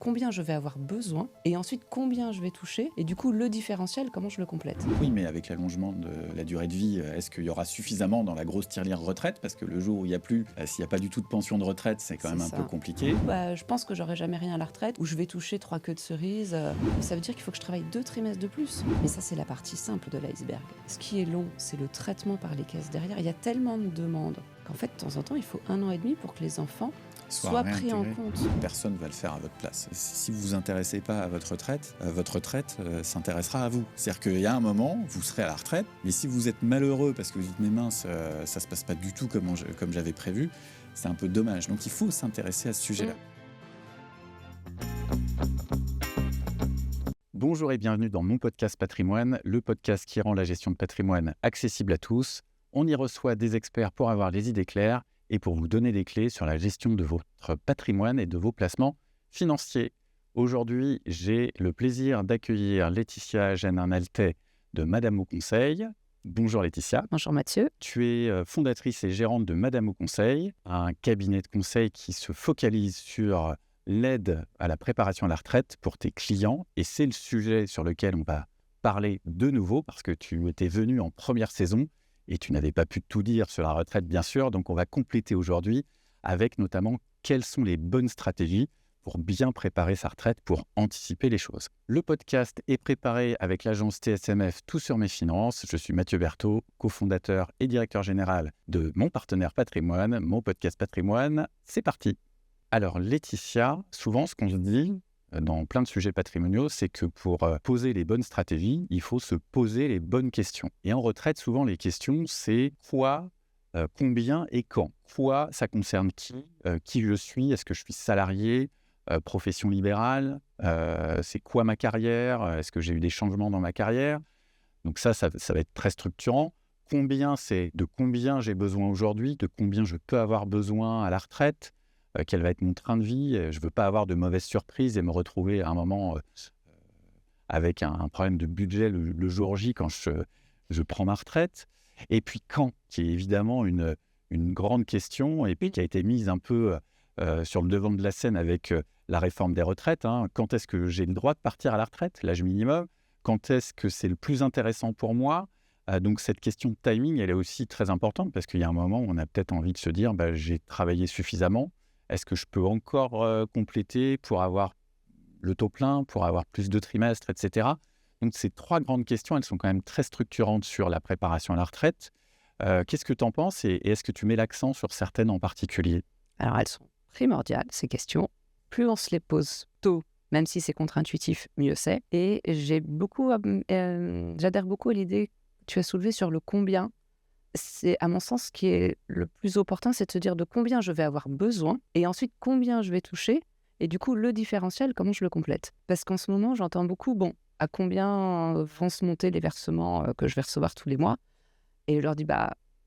combien je vais avoir besoin et ensuite combien je vais toucher et du coup le différentiel, comment je le complète. Oui, mais avec l'allongement de la durée de vie, est-ce qu'il y aura suffisamment dans la grosse tirelire retraite? Parce que le jour où il n'y a plus, s'il n'y a pas du tout de pension de retraite, c'est quand même un peu compliqué. Je pense que j'aurai jamais rien à la retraite, où je vais toucher 3 queues de cerise. Ça veut dire qu'il faut que je travaille 2 trimestres de plus. Mais ça, c'est la partie simple de l'iceberg. Ce qui est long, c'est le traitement par les caisses derrière. Il y a tellement de demandes qu'en fait, de temps en temps, il faut 1 an et demi pour que les enfants soient pris en compte. Personne ne va le faire à votre place. Si vous ne vous intéressez pas à votre retraite s'intéressera à vous. C'est-à-dire qu'il y a un moment, vous serez à la retraite, mais si vous êtes malheureux parce que vous dites « mais mince, ça ne se passe pas du tout comme j'avais prévu », c'est un peu dommage. Donc il faut s'intéresser à ce sujet-là. Bonjour et bienvenue dans mon podcast Patrimoine, le podcast qui rend la gestion de patrimoine accessible à tous. On y reçoit des experts pour avoir les idées claires et pour vous donner des clés sur la gestion de votre patrimoine et de vos placements financiers. Aujourd'hui, j'ai le plaisir d'accueillir Laetitia Jeannin-Altais de Madame au Conseil. Bonjour Laetitia. Bonjour Mathieu. Tu es fondatrice et gérante de Madame au Conseil, un cabinet de conseil qui se focalise sur l'aide à la préparation à la retraite pour tes clients. Et c'est le sujet sur lequel on va parler de nouveau parce que tu étais venu en première saison et tu n'avais pas pu tout dire sur la retraite, bien sûr. Donc, on va compléter aujourd'hui avec notamment quelles sont les bonnes stratégies pour bien préparer sa retraite, pour anticiper les choses. Le podcast est préparé avec l'agence TSMF Tout sur mes finances. Je suis Mathieu Berthaud, cofondateur et directeur général de mon partenaire Patrimoine, mon podcast Patrimoine. C'est parti. Alors, Laetitia, souvent, ce qu'on se dit dans plein de sujets patrimoniaux, c'est que pour poser les bonnes stratégies, il faut se poser les bonnes questions. Et en retraite, souvent, les questions, c'est quoi, combien et quand. Quoi, ça concerne qui je suis, est-ce que je suis salarié, profession libérale, c'est quoi ma carrière, est-ce que j'ai eu des changements dans ma carrière. Donc ça va être très structurant. Combien, c'est de combien j'ai besoin aujourd'hui, de combien je peux avoir besoin à la retraite. Quel va être mon train de vie. Je ne veux pas avoir de mauvaises surprises et me retrouver à un moment avec un problème de budget le jour J quand je prends ma retraite. Et puis quand, qui est évidemment une grande question et puis qui a été mise un peu sur le devant de la scène avec la réforme des retraites. Quand est-ce que j'ai le droit de partir à la retraite, l'âge minimum? Quand est-ce que c'est le plus intéressant pour moi? Donc cette question de timing, elle est aussi très importante parce qu'il y a un moment où on a peut-être envie de se dire j'ai travaillé suffisamment. Est-ce que je peux encore compléter pour avoir le taux plein, pour avoir plus de trimestres, etc. Donc, ces 3 grandes questions, elles sont quand même très structurantes sur la préparation à la retraite. Qu'est-ce que tu en penses et est-ce que tu mets l'accent sur certaines en particulier? Alors, elles sont primordiales, ces questions. Plus on se les pose tôt, même si c'est contre-intuitif, mieux c'est. Et j'adhère beaucoup à l'idée que tu as soulevée sur le combien. C'est, à mon sens, ce qui est le plus opportun, c'est de se dire de combien je vais avoir besoin et ensuite combien je vais toucher et du coup, le différentiel, comment je le complète. Parce qu'en ce moment, j'entends beaucoup, à combien vont se monter les versements que je vais recevoir tous les mois? Et je leur dis,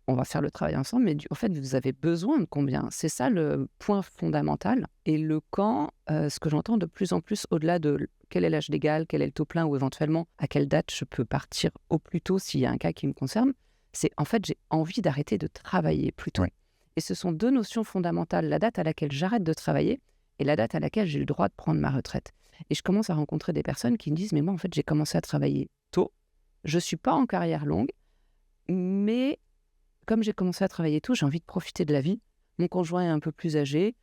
on va faire le travail ensemble, mais en fait, vous avez besoin de combien? C'est ça le point fondamental. Et le quand, ce que j'entends de plus en plus, au-delà de quel est l'âge légal, quel est le taux plein ou éventuellement à quelle date je peux partir au plus tôt s'il y a un cas qui me concerne, c'est en fait, j'ai envie d'arrêter de travailler plus tôt. Oui. Et ce sont 2 notions fondamentales, la date à laquelle j'arrête de travailler et la date à laquelle j'ai le droit de prendre ma retraite. Et je commence à rencontrer des personnes qui me disent « mais moi, en fait, j'ai commencé à travailler tôt, je ne suis pas en carrière longue, mais comme j'ai commencé à travailler tôt, j'ai envie de profiter de la vie. Mon conjoint est un peu plus âgé,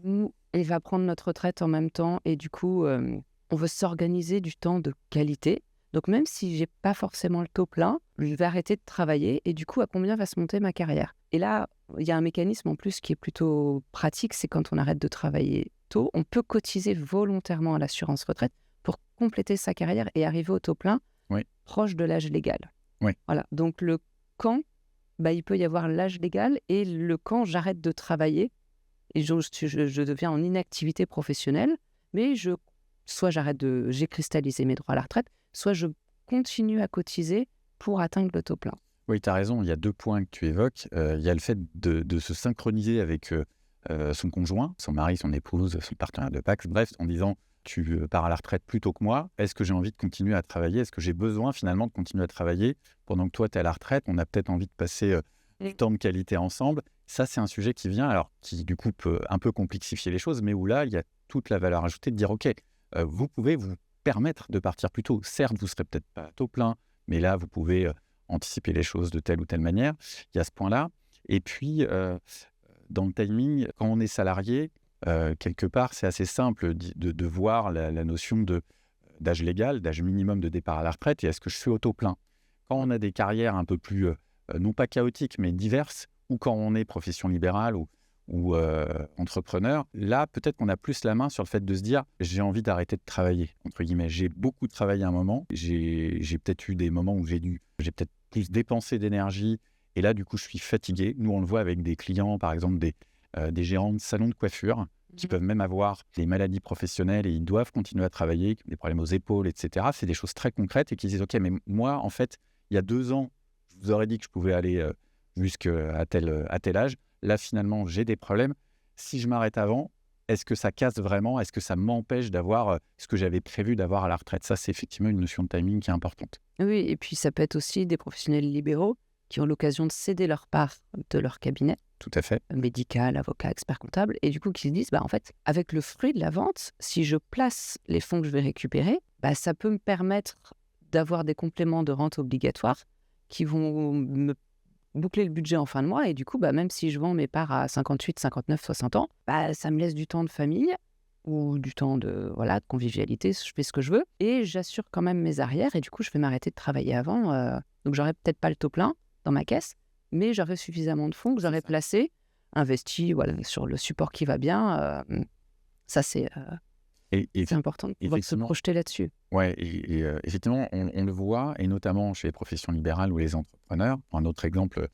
ou on va prendre notre retraite en même temps et du coup, on veut s'organiser du temps de qualité. Donc même si j'ai pas forcément le taux plein, je vais arrêter de travailler et du coup, à combien va se monter ma carrière? Et là, il y a un mécanisme en plus qui est plutôt pratique, c'est quand on arrête de travailler tôt, on peut cotiser volontairement à l'assurance retraite pour compléter sa carrière et arriver au taux plein proche de l'âge légal. Oui. Voilà. Donc le quand, il peut y avoir l'âge légal et le quand j'arrête de travailler et je deviens en inactivité professionnelle, mais soit j'ai cristallisé mes droits à la retraite, soit je continue à cotiser pour atteindre le taux plein. Oui, tu as raison. Il y a 2 points que tu évoques. Il y a le fait de se synchroniser avec son conjoint, son mari, son épouse, son partenaire de Pacs, bref, en disant « tu pars à la retraite plus tôt que moi, est-ce que j'ai envie de continuer à travailler? Est-ce que j'ai besoin finalement de continuer à travailler pendant que toi, tu es à la retraite? On a peut-être envie de passer du temps de qualité ensemble. » Ça, c'est un sujet qui vient, alors qui du coup peut un peu complexifier les choses, mais où là, il y a toute la valeur ajoutée de dire « Ok, vous pouvez vous permettre de partir plus tôt. Certes, vous ne serez peut-être pas à taux plein, mais là, vous pouvez anticiper les choses de telle ou telle manière. Il y a ce point-là. Et puis, dans le timing, quand on est salarié, quelque part, c'est assez simple de voir la notion d'âge légal, d'âge minimum de départ à la retraite, et est-ce que je suis au taux plein? Quand on a des carrières un peu plus, non pas chaotiques, mais diverses, ou quand on est profession libérale ou entrepreneur, là, peut-être qu'on a plus la main sur le fait de se dire « j'ai envie d'arrêter de travailler », entre guillemets. J'ai beaucoup travaillé à un moment, j'ai peut-être eu des moments où j'ai peut-être plus dépensé d'énergie, et là, du coup, je suis fatigué. Nous, on le voit avec des clients, par exemple, des gérants de salons de coiffure, qui peuvent même avoir des maladies professionnelles et ils doivent continuer à travailler, des problèmes aux épaules, etc. C'est des choses très concrètes et qui disent « Ok, mais moi, en fait, il y a 2 ans, je vous aurais dit que je pouvais aller jusqu'à tel âge. Là, finalement, j'ai des problèmes. Si je m'arrête avant, est-ce que ça casse vraiment? Est-ce que ça m'empêche d'avoir ce que j'avais prévu d'avoir à la retraite ?» Ça, c'est effectivement une notion de timing qui est importante. Oui, et puis ça peut être aussi des professionnels libéraux qui ont l'occasion de céder leur part de leur cabinet Tout à fait. médical, avocat, expert comptable, et du coup qui se disent, en fait, avec le fruit de la vente, si je place les fonds que je vais récupérer, ça peut me permettre d'avoir des compléments de rente obligatoires qui vont me boucler le budget en fin de mois, et du coup, même si je vends mes parts à 58, 59, 60 ans, ça me laisse du temps de famille ou du temps de convivialité, je fais ce que je veux, et j'assure quand même mes arrières, et du coup, je vais m'arrêter de travailler avant, donc j'aurai peut-être pas le taux plein dans ma caisse, mais j'aurai suffisamment de fonds que j'aurai placés, investis sur le support qui va bien. Ça, c'est important de pouvoir se projeter là-dessus. Ouais, et effectivement, on le voit, et notamment chez les professions libérales ou les entrepreneurs. Un autre exemple,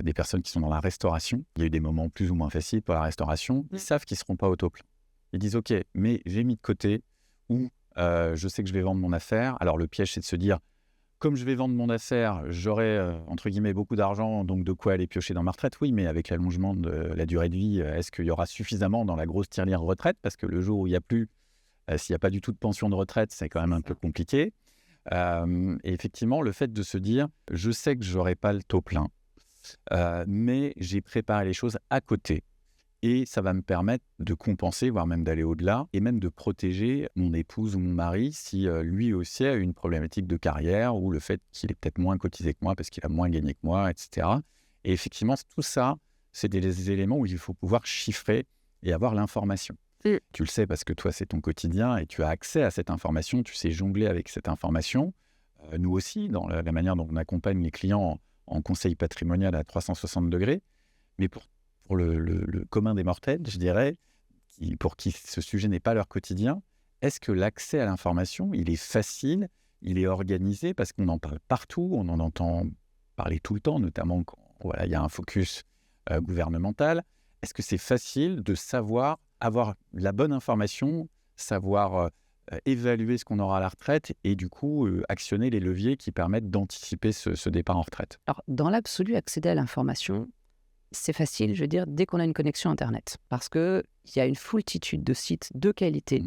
des personnes qui sont dans la restauration. Il y a eu des moments plus ou moins faciles pour la restauration. Ils savent qu'ils ne seront pas au taux plein. Ils disent « Ok, mais j'ai mis de côté, ou je sais que je vais vendre mon affaire. » Alors, le piège, c'est de se dire « Comme je vais vendre mon affaire, j'aurai, entre guillemets, beaucoup d'argent, donc de quoi aller piocher dans ma retraite. » Oui, mais avec l'allongement de la durée de vie, est-ce qu'il y aura suffisamment dans la grosse tirelire retraite? Parce que le jour où il n'y a plus, s'il n'y a pas du tout de pension de retraite, c'est quand même un peu compliqué. Et effectivement, le fait de se dire « Je sais que je n'aurai pas le taux plein, mais j'ai préparé les choses à côté. » Et ça va me permettre de compenser, voire même d'aller au-delà, et même de protéger mon épouse ou mon mari si lui aussi a une problématique de carrière, ou le fait qu'il est peut-être moins cotisé que moi parce qu'il a moins gagné que moi, etc. Et effectivement, tout ça, c'est des éléments où il faut pouvoir chiffrer et avoir l'information. Tu le sais parce que toi, c'est ton quotidien et tu as accès à cette information, tu sais jongler avec cette information. Nous aussi, dans la manière dont on accompagne les clients en conseil patrimonial à 360 degrés. Mais pour le commun des mortels, je dirais, pour qui ce sujet n'est pas leur quotidien, est-ce que l'accès à l'information, il est facile, il est organisé? Parce qu'on en parle partout, on en entend parler tout le temps, notamment quand il y a un focus gouvernemental. Est-ce que c'est facile de savoir, avoir la bonne information, savoir évaluer ce qu'on aura à la retraite et du coup actionner les leviers qui permettent d'anticiper ce départ en retraite? Alors, dans l'absolu, accéder à l'information, c'est facile, je veux dire, dès qu'on a une connexion Internet. Parce qu'il y a une foultitude de sites de qualité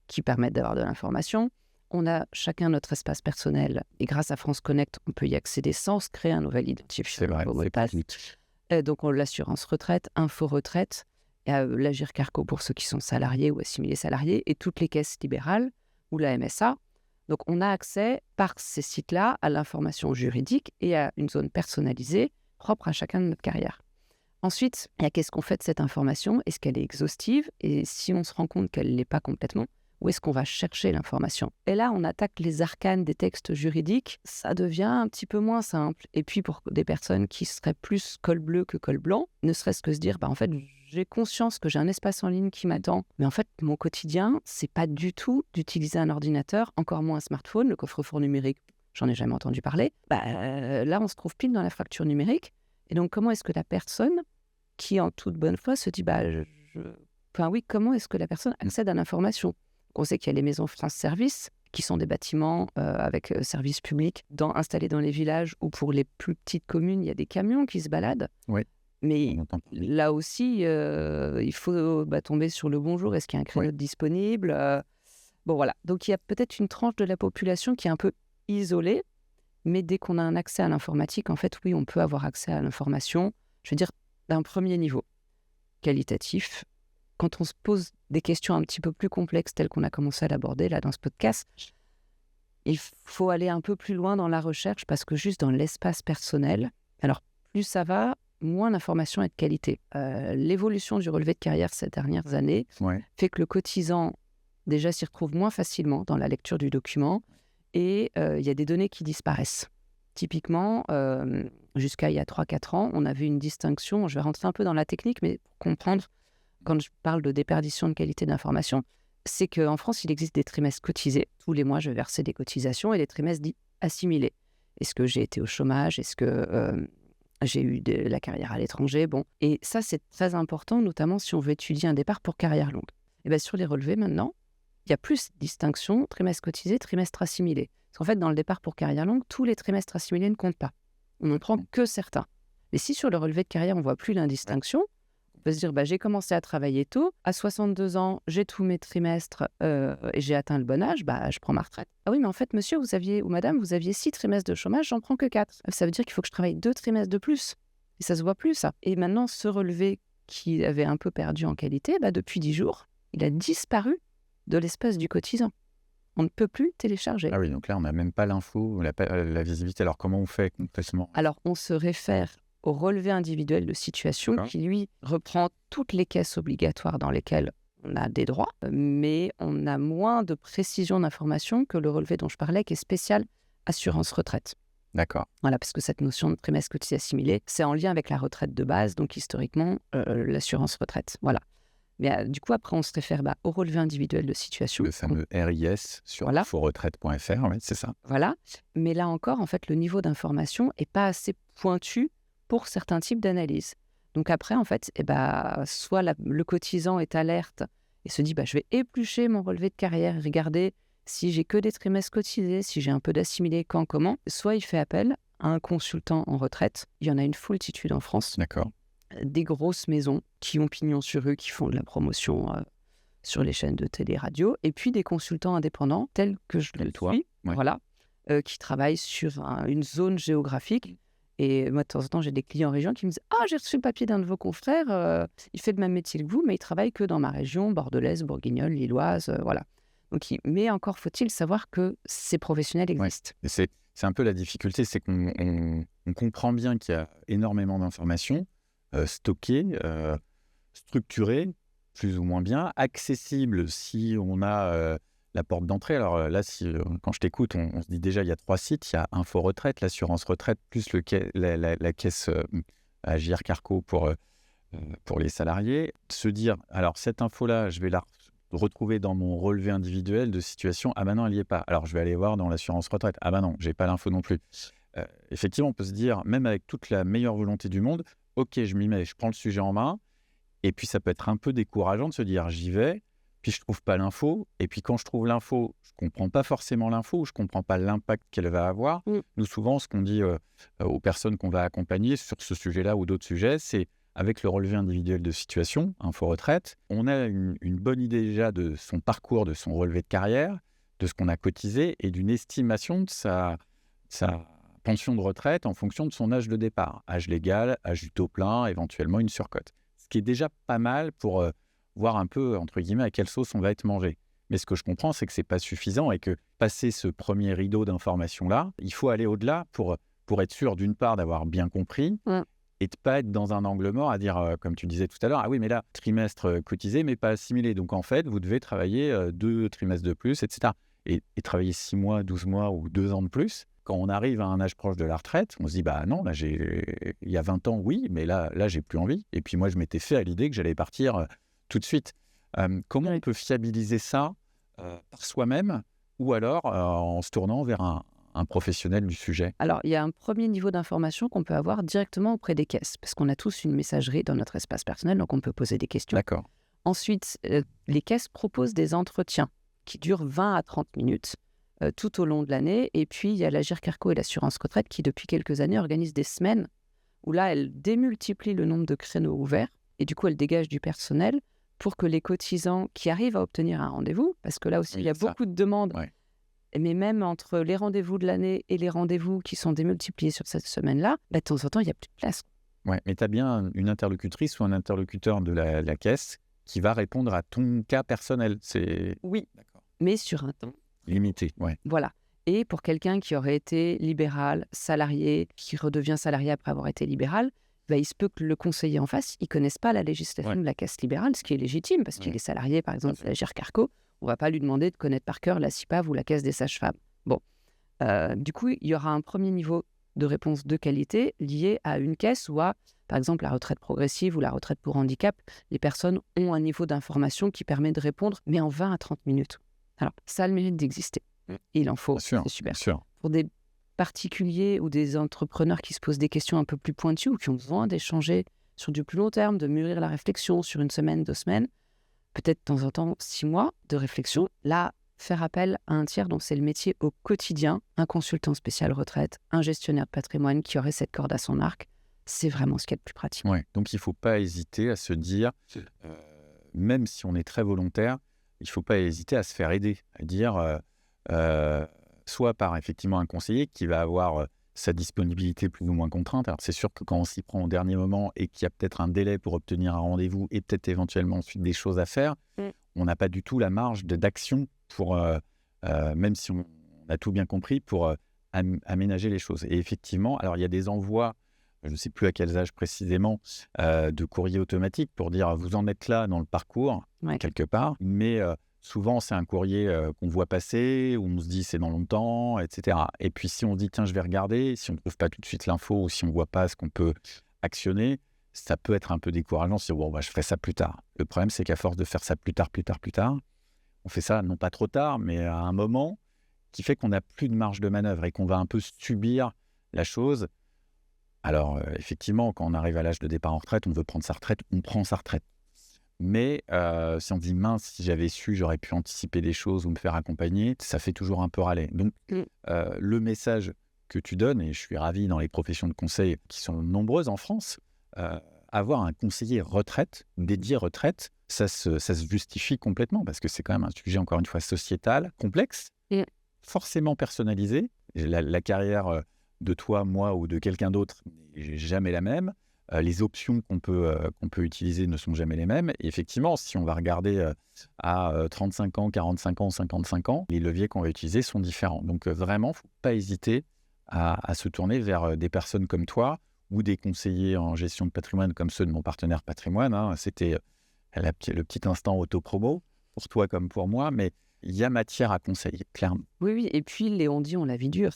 qui permettent d'avoir de l'information. On a chacun notre espace personnel et grâce à France Connect, on peut y accéder sans se créer un nouvel identifiant. C'est vrai, c'est pratique. Donc, l'assurance retraite, info retraite, l'Agir Carco pour ceux qui sont salariés ou assimilés salariés, et toutes les caisses libérales ou la MSA. Donc, on a accès par ces sites-là à l'information juridique et à une zone personnalisée propre à chacun de notre carrière. Ensuite, qu'est-ce qu'on fait de cette information? Est-ce qu'elle est exhaustive? Et si on se rend compte qu'elle ne l'est pas complètement, où est-ce qu'on va chercher l'information? Et là, on attaque les arcanes des textes juridiques, ça devient un petit peu moins simple. Et puis, pour des personnes qui seraient plus col bleu que col blanc, ne serait-ce que se dire, en fait, j'ai conscience que j'ai un espace en ligne qui m'attend, mais en fait, mon quotidien, c'est pas du tout d'utiliser un ordinateur, encore moins un smartphone, le coffre-fort numérique, j'en ai jamais entendu parler. Là, on se trouve pile dans la fracture numérique. Et donc, comment est-ce que la personne qui, en toute bonne foi, se dit, comment est-ce que la personne accède à l'information? On sait qu'il y a les maisons France Service, qui sont des bâtiments avec service public installés dans les villages, ou pour les plus petites communes, il y a des camions qui se baladent. Oui. Mais là aussi, il faut tomber sur le bonjour. Est-ce qu'il y a un créneau disponible? Voilà. Donc, il y a peut-être une tranche de la population qui est un peu isolée, mais dès qu'on a un accès à l'informatique, en fait, oui, on peut avoir accès à l'information, je veux dire, d'un premier niveau, qualitatif, quand on se pose des questions un petit peu plus complexes telles qu'on a commencé à l'aborder là dans ce podcast, il faut aller un peu plus loin dans la recherche parce que juste dans l'espace personnel, alors plus ça va, moins l'information est de qualité. L'évolution du relevé de carrière ces dernières années Ouais. fait que le cotisant déjà s'y retrouve moins facilement dans la lecture du document et il y a des données qui disparaissent. Typiquement, jusqu'à il y a 3-4 ans, on avait une distinction, je vais rentrer un peu dans la technique, mais pour comprendre, quand je parle de déperdition de qualité d'information, c'est qu'en France, il existe des trimestres cotisés. Tous les mois, je vais verser des cotisations et des trimestres dits assimilés. Est-ce que j'ai été au chômage? Est-ce que j'ai eu de la carrière à l'étranger? Bon, et ça, c'est très important, notamment si on veut étudier un départ pour carrière longue. Et bien, sur les relevés, maintenant, il y a plus de distinction, trimestre cotisé, trimestre assimilé. Parce qu'en fait, dans le départ pour carrière longue, tous les trimestres assimilés ne comptent pas. On n'en prend que certains. Mais si sur le relevé de carrière, on ne voit plus l'indistinction, on peut se dire, j'ai commencé à travailler tôt, à 62 ans, j'ai tous mes trimestres et j'ai atteint le bon âge, je prends ma retraite. Ah oui, mais en fait, monsieur, vous aviez, ou madame, vous aviez 6 trimestres de chômage, j'en prends que 4. Ça veut dire qu'il faut que je travaille 2 trimestres de plus. Et ça se voit plus, ça. Et maintenant, ce relevé qui avait un peu perdu en qualité, depuis 10 jours, il a disparu de l'espace du cotisant. On ne peut plus le télécharger. Ah oui, donc là, on n'a même pas l'info, la visibilité. Alors, comment on fait concrètement? Alors, on se réfère au relevé individuel de situation qui, lui, reprend toutes les caisses obligatoires dans lesquelles on a des droits, mais on a moins de précision d'information que le relevé dont je parlais, qui est spécial assurance retraite. D'accord. Voilà, parce que cette notion de trimestre cotisé assimilé, c'est en lien avec la retraite de base, donc historiquement, l'assurance retraite. Voilà. Mais du coup, après, on se réfère au relevé individuel de situation. Le fameux RIS sur Voilà. inforetraite.fr, ouais, c'est ça. Voilà. Mais là encore, en fait, le niveau d'information n'est pas assez pointu pour certains types d'analyses. Donc après, en fait, soit le cotisant est alerte et se dit, je vais éplucher mon relevé de carrière et regarder si j'ai que des trimestres cotisés, si j'ai un peu d'assimilé, quand, comment. Soit il fait appel à un consultant en retraite. Il y en a une foultitude en France. D'accord. Des grosses maisons qui ont pignon sur rue, qui font de la promotion sur les chaînes de télé-radio, et puis des consultants indépendants tels que je le suis, voilà, qui travaillent sur une zone géographique. Et moi, de temps en temps, j'ai des clients en région qui me disent « Ah, j'ai reçu le papier d'un de vos confrères, il fait le même métier que vous, mais il travaille que dans ma région, bordelaise, bourguignonne, lilloise, voilà. » Donc, mais encore faut-il savoir que ces professionnels existent. Et c'est un peu la difficulté, c'est qu'on comprend bien qu'il y a énormément d'informations stockées, structurées, plus ou moins bien, accessibles si on a la porte d'entrée. Alors là, quand je t'écoute, on se dit déjà, il y a 3 sites. Il y a Info Retraite, l'assurance retraite, plus la caisse Agir Carco pour les salariés. Se dire, alors cette info-là, je vais la retrouver dans mon relevé individuel de situation. Ah non, elle n'y est pas. Alors je vais aller voir dans l'assurance retraite. Ah non, j'ai pas l'info non plus. Effectivement, on peut se dire, même avec toute la meilleure volonté du monde, ok, je m'y mets, je prends le sujet en main. Et puis ça peut être un peu décourageant de se dire, j'y vais, puis je trouve pas l'info. Et puis quand je trouve l'info, je comprends pas forcément l'info, ou je comprends pas l'impact qu'elle va avoir. Nous, souvent, ce qu'on dit aux personnes qu'on va accompagner sur ce sujet-là ou d'autres sujets, c'est avec le relevé individuel de situation, Info Retraite, on a une bonne idée déjà de son parcours, de son relevé de carrière, de ce qu'on a cotisé et d'une estimation de sa pension de retraite en fonction de son âge de départ. Âge légal, âge du taux plein, éventuellement une surcote. Ce qui est déjà pas mal pour voir un peu, entre guillemets, à quelle sauce on va être mangé. Mais ce que je comprends, c'est que ce n'est pas suffisant et que passer ce premier rideau d'informations-là, il faut aller au-delà pour être sûr, d'une part, d'avoir bien compris et de ne pas être dans un angle mort à dire, comme tu disais tout à l'heure, ah oui, mais là, trimestre cotisé, mais pas assimilé. Donc, en fait, vous devez travailler 2 trimestres de plus, etc. Et travailler 6 mois, 12 mois ou 2 ans de plus. Quand on arrive à un âge proche de la retraite, on se dit, non, là, il y a 20 ans, oui, mais là, j'ai plus envie. Et puis moi, je m'étais fait à l'idée que j'allais partir tout de suite. Comment on peut fiabiliser ça par soi-même ou alors en se tournant vers un professionnel du sujet? Alors, il y a un premier niveau d'information qu'on peut avoir directement auprès des caisses, parce qu'on a tous une messagerie dans notre espace personnel, donc on peut poser des questions. D'accord. Ensuite, les caisses proposent des entretiens qui durent 20 à 30 minutes. Tout au long de l'année. Et puis, il y a l'Agir Carco et l'assurance retraite qui, depuis quelques années, organisent des semaines où là, elles démultiplient le nombre de créneaux ouverts et du coup, elles dégagent du personnel pour que les cotisants qui arrivent à obtenir un rendez-vous, parce que là aussi, il y a beaucoup de demandes, mais même entre les rendez-vous de l'année et les rendez-vous qui sont démultipliés sur cette semaine-là, de temps en temps, il n'y a plus de place. Ouais, mais tu as bien une interlocutrice ou un interlocuteur de la caisse qui va répondre à ton cas personnel. C'est Oui, d'accord. mais sur un temps. Limité, ouais. Voilà. Et pour quelqu'un qui aurait été libéral, salarié, qui redevient salarié après avoir été libéral, bah, il se peut que le conseiller en face, il ne connaisse pas la législation Ouais. de la caisse libérale, ce qui est légitime, parce qu'il Ouais. est salarié, par exemple, fait. de la GIR-Carco. On ne va pas lui demander de connaître par cœur la CIPAV ou la caisse des sages-femmes. Bon. Du coup, il y aura un premier niveau de réponse de qualité lié à une caisse ou à, par exemple, la retraite progressive ou la retraite pour handicap. Les personnes ont un niveau d'information qui permet de répondre, mais en 20 à 30 minutes. Alors, ça a le mérite d'exister. Et il en faut, Bien sûr, c'est super. bien sûr. Pour des particuliers ou des entrepreneurs qui se posent des questions un peu plus pointues ou qui ont besoin d'échanger sur du plus long terme, de mûrir la réflexion sur 1 semaine, 2 semaines, peut-être de temps en temps 6 mois de réflexion, là, faire appel à un tiers dont c'est le métier au quotidien, un consultant spécial retraite, un gestionnaire de patrimoine qui aurait cette corde à son arc, c'est vraiment ce qu'il y a de plus pratique. Ouais. Donc, il ne faut pas hésiter à se dire, même si on est très volontaire, il ne faut pas hésiter à se faire aider, à dire, soit par effectivement un conseiller qui va avoir sa disponibilité plus ou moins contrainte. Alors, c'est sûr que quand on s'y prend au dernier moment et qu'il y a peut-être un délai pour obtenir un rendez-vous et peut-être éventuellement ensuite des choses à faire, on n'a pas du tout la marge d'action pour, même si on a tout bien compris, pour aménager les choses. Et effectivement, alors il y a des envois, je ne sais plus à quels âges précisément, de courrier automatique pour dire vous en êtes là dans le parcours, Ouais. quelque part. Mais souvent, c'est un courrier qu'on voit passer, où on se dit c'est dans longtemps, etc. Et puis si on se dit tiens, je vais regarder, si on ne trouve pas tout de suite l'info ou si on ne voit pas ce qu'on peut actionner, ça peut être un peu décourageant. Se dire bon, bah, je ferai ça plus tard. Le problème, c'est qu'à force de faire ça plus tard, on fait ça non pas trop tard, mais à un moment qui fait qu'on n'a plus de marge de manœuvre et qu'on va un peu subir la chose. Alors, effectivement, quand on arrive à l'âge de départ en retraite, on veut prendre sa retraite, on prend sa retraite. Mais si on dit mince, si j'avais su, j'aurais pu anticiper des choses ou me faire accompagner, ça fait toujours un peu râler. Donc, le message que tu donnes, et je suis ravi dans les professions de conseil qui sont nombreuses en France, avoir un conseiller retraite, dédié retraite, ça se justifie complètement parce que c'est quand même un sujet, encore une fois, sociétal, complexe, forcément personnalisé. La carrière de toi, moi ou de quelqu'un d'autre n'est jamais la même. Les options qu'on peut utiliser ne sont jamais les mêmes. Et effectivement, si on va regarder à 35 ans, 45 ans, 55 ans, les leviers qu'on va utiliser sont différents. Donc vraiment, il ne faut pas hésiter à se tourner vers des personnes comme toi ou des conseillers en gestion de patrimoine comme ceux de mon partenaire patrimoine. Hein. C'était le petit instant auto-promo pour toi comme pour moi, mais il y a matière à conseiller, clairement. Oui. Et puis, Léon dit, on la vie dure.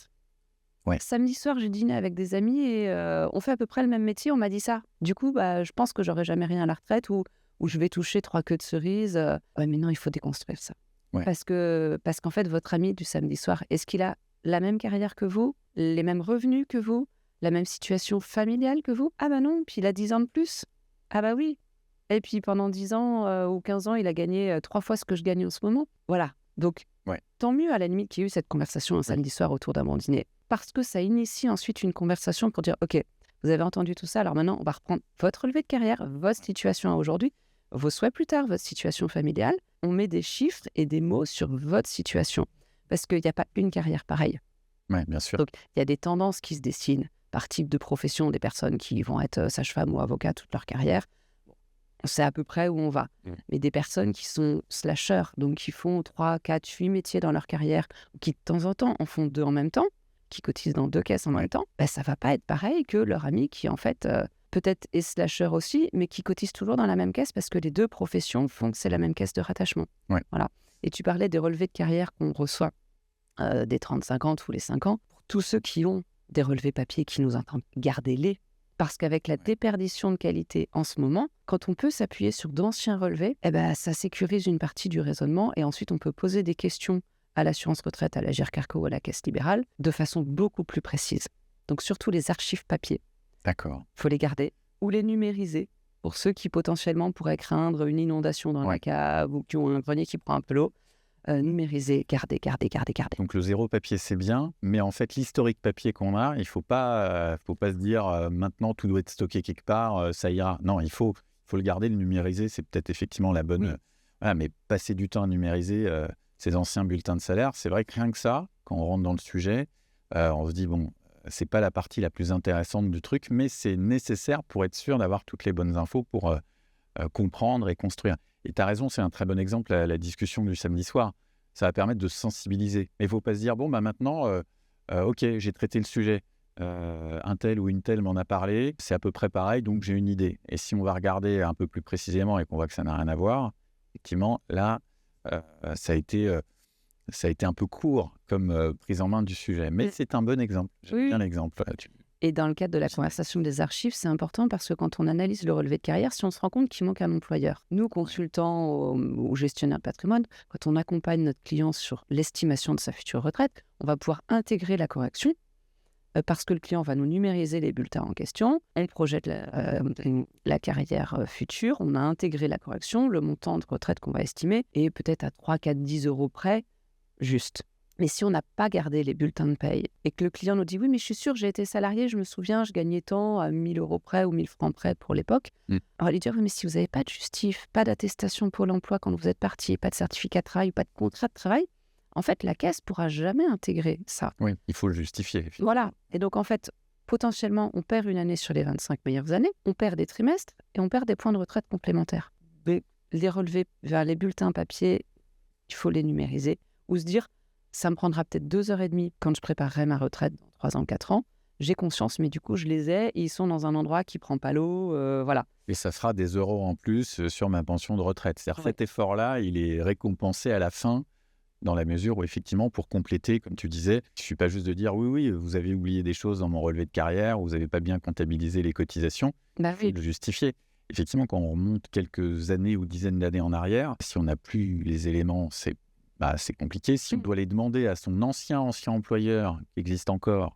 Ouais. Samedi soir, j'ai dîné avec des amis et on fait à peu près le même métier. On m'a dit ça. Du coup, je pense que j'aurai jamais rien à la retraite ou je vais toucher 3 queues de cerises. Ouais, mais non, il faut déconstruire ça. Ouais. Parce qu'en fait, votre ami du samedi soir, est-ce qu'il a la même carrière que vous, les mêmes revenus que vous, la même situation familiale que vous? Ah bah non, puis il a 10 ans de plus. Ah bah oui. Et puis pendant 10 ans ou 15 ans, il a gagné 3 fois ce que je gagne en ce moment. Voilà. Donc, tant mieux à la limite qu'il y ait eu cette conversation un samedi soir autour d'un bon dîner. Parce que ça initie ensuite une conversation pour dire « Ok, vous avez entendu tout ça, alors maintenant, on va reprendre votre relevé de carrière, votre situation à aujourd'hui, vos souhaits plus tard, votre situation familiale. On met des chiffres et des mots sur votre situation. Parce qu'il n'y a pas une carrière pareille. Oui, bien sûr. Donc, il y a des tendances qui se dessinent par type de profession, des personnes qui vont être sage-femme ou avocat toute leur carrière. On sait à peu près où on va. Mais des personnes qui sont slasheurs, donc qui font 3, 4, 8 métiers dans leur carrière, ou qui de temps en temps en font 2 en même temps, qui cotisent dans 2 caisses en même temps, ça va pas être pareil que leur ami qui, en fait, peut-être est slasher aussi, mais qui cotise toujours dans la même caisse parce que les 2 professions font que c'est la même caisse de rattachement. Voilà. Et tu parlais des relevés de carrière qu'on reçoit des 30-50 ou les 5 ans. Pour tous ceux qui ont des relevés papier qui nous entendent, gardez-les. Parce qu'avec la déperdition de qualité en ce moment, quand on peut s'appuyer sur d'anciens relevés, ça sécurise une partie du raisonnement et ensuite on peut poser des questions à l'assurance retraite, à la GIR-Carco ou à la caisse libérale de façon beaucoup plus précise. Donc surtout les archives papier. D'accord. Il faut les garder ou les numériser pour ceux qui potentiellement pourraient craindre une inondation dans la cave ou qui ont un grenier qui prend un peu l'eau. Numériser, garder. Donc le zéro papier, c'est bien, mais en fait, l'historique papier qu'on a, il ne faut pas se dire maintenant tout doit être stocké quelque part, ça ira. Non, il faut le garder, le numériser, c'est peut-être effectivement la bonne... mais passer du temps à numériser ces anciens bulletins de salaire, c'est vrai que rien que ça, quand on rentre dans le sujet, on se dit, bon, c'est pas la partie la plus intéressante du truc, mais c'est nécessaire pour être sûr d'avoir toutes les bonnes infos pour comprendre et construire. Et tu as raison, c'est un très bon exemple, la discussion du samedi soir. Ça va permettre de sensibiliser. Mais il ne faut pas se dire, bon, bah maintenant, OK, j'ai traité le sujet. Un tel ou une telle m'en a parlé, c'est à peu près pareil, donc j'ai une idée. Et si on va regarder un peu plus précisément et qu'on voit que ça n'a rien à voir, effectivement, là, ça a été un peu court comme prise en main du sujet. Mais c'est un bon exemple. J'aime Oui. bien l'exemple. Et dans le cadre de la conversation des archives, c'est important parce que quand on analyse le relevé de carrière, si on se rend compte qu'il manque un employeur, nous, consultants ou gestionnaires de patrimoine, quand on accompagne notre client sur l'estimation de sa future retraite, on va pouvoir intégrer la correction parce que le client va nous numériser les bulletins en question, on projette la carrière future, on a intégré la correction, le montant de retraite qu'on va estimer est peut-être à 3, 4, 10 euros près, juste. Mais si on n'a pas gardé les bulletins de paye et que le client nous dit « Oui, mais je suis sûr, j'ai été salarié, je me souviens, je gagnais tant à 1 000 euros près ou 1 000 francs près pour l'époque. » On va lui dire « Oui, mais si vous n'avez pas de justif, pas d'attestation Pôle emploi quand vous êtes parti, pas de certificat de travail, pas de contrat de travail, en fait, la caisse ne pourra jamais intégrer ça. » Oui, il faut le justifier. Voilà. Et donc, en fait, potentiellement, on perd une année sur les 25 meilleures années, on perd des trimestres et on perd des points de retraite complémentaires. Mais les relevés vers les bulletins papier, il faut les numériser ou se dire ça me prendra peut-être 2h30 quand je préparerai ma retraite dans 3 ans, 4 ans. J'ai conscience, mais du coup, je les ai et ils sont dans un endroit qui ne prend pas l'eau. Voilà. Et ça fera des euros en plus sur ma pension de retraite. C'est-à-dire cet effort-là, il est récompensé à la fin dans la mesure où, effectivement, pour compléter, comme tu disais, il ne suffit pas juste de dire oui, vous avez oublié des choses dans mon relevé de carrière, vous n'avez pas bien comptabilisé les cotisations. Il faut le justifier. Effectivement, quand on remonte quelques années ou dizaines d'années en arrière, si on n'a plus les éléments, c'est compliqué. Si on doit les demander à son ancien employeur qui existe encore,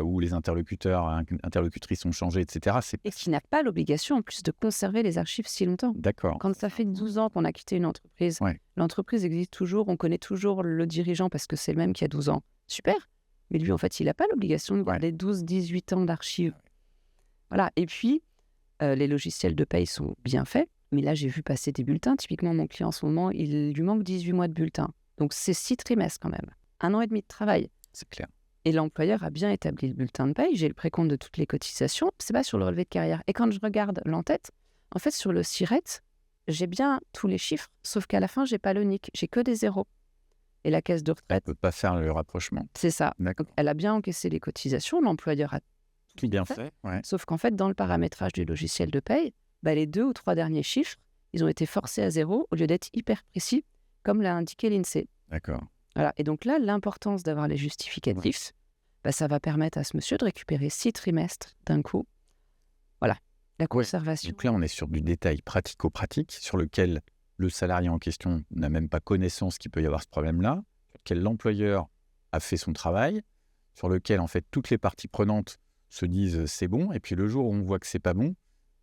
où les interlocutrices ont changé, etc. Et qui n'a pas l'obligation en plus de conserver les archives si longtemps. D'accord. Quand ça fait 12 ans qu'on a quitté une entreprise, l'entreprise existe toujours, on connaît toujours le dirigeant parce que c'est le même qui a 12 ans. Super. Mais lui, en fait, il n'a pas l'obligation de garder 12-18 ans d'archives. Voilà. Et puis, les logiciels de paye sont bien faits. Mais là, j'ai vu passer des bulletins. Typiquement, mon client, en ce moment, il lui manque 18 mois de bulletins. Donc, c'est 6 trimestres quand même. 1 an et demi de travail. C'est clair. Et l'employeur a bien établi le bulletin de paye. J'ai le précompte de toutes les cotisations. C'est pas sur le relevé de carrière. Et quand je regarde l'en-tête, en fait, sur le SIRET, j'ai bien tous les chiffres, sauf qu'à la fin, j'ai pas le NIC. J'ai que des zéros. Et la caisse de retraite... Elle ne peut pas faire le rapprochement. C'est ça. Donc, elle a bien encaissé les cotisations. L'employeur a tout bien fait. Sauf qu'en fait, dans le paramétrage du logiciel de paye, les 2 ou 3 derniers chiffres, ils ont été forcés à 0 au lieu d'être hyper précis, comme l'a indiqué l'INSEE. D'accord. Voilà. Et donc là, l'importance d'avoir les justificatifs, ça va permettre à ce monsieur de récupérer 6 trimestres d'un coup. Voilà, la conservation. Donc là, on est sur du détail pratico-pratique, sur lequel le salarié en question n'a même pas connaissance qu'il peut y avoir ce problème-là, sur lequel l'employeur a fait son travail, sur lequel, en fait, toutes les parties prenantes se disent c'est bon, et puis le jour où on voit que c'est pas bon,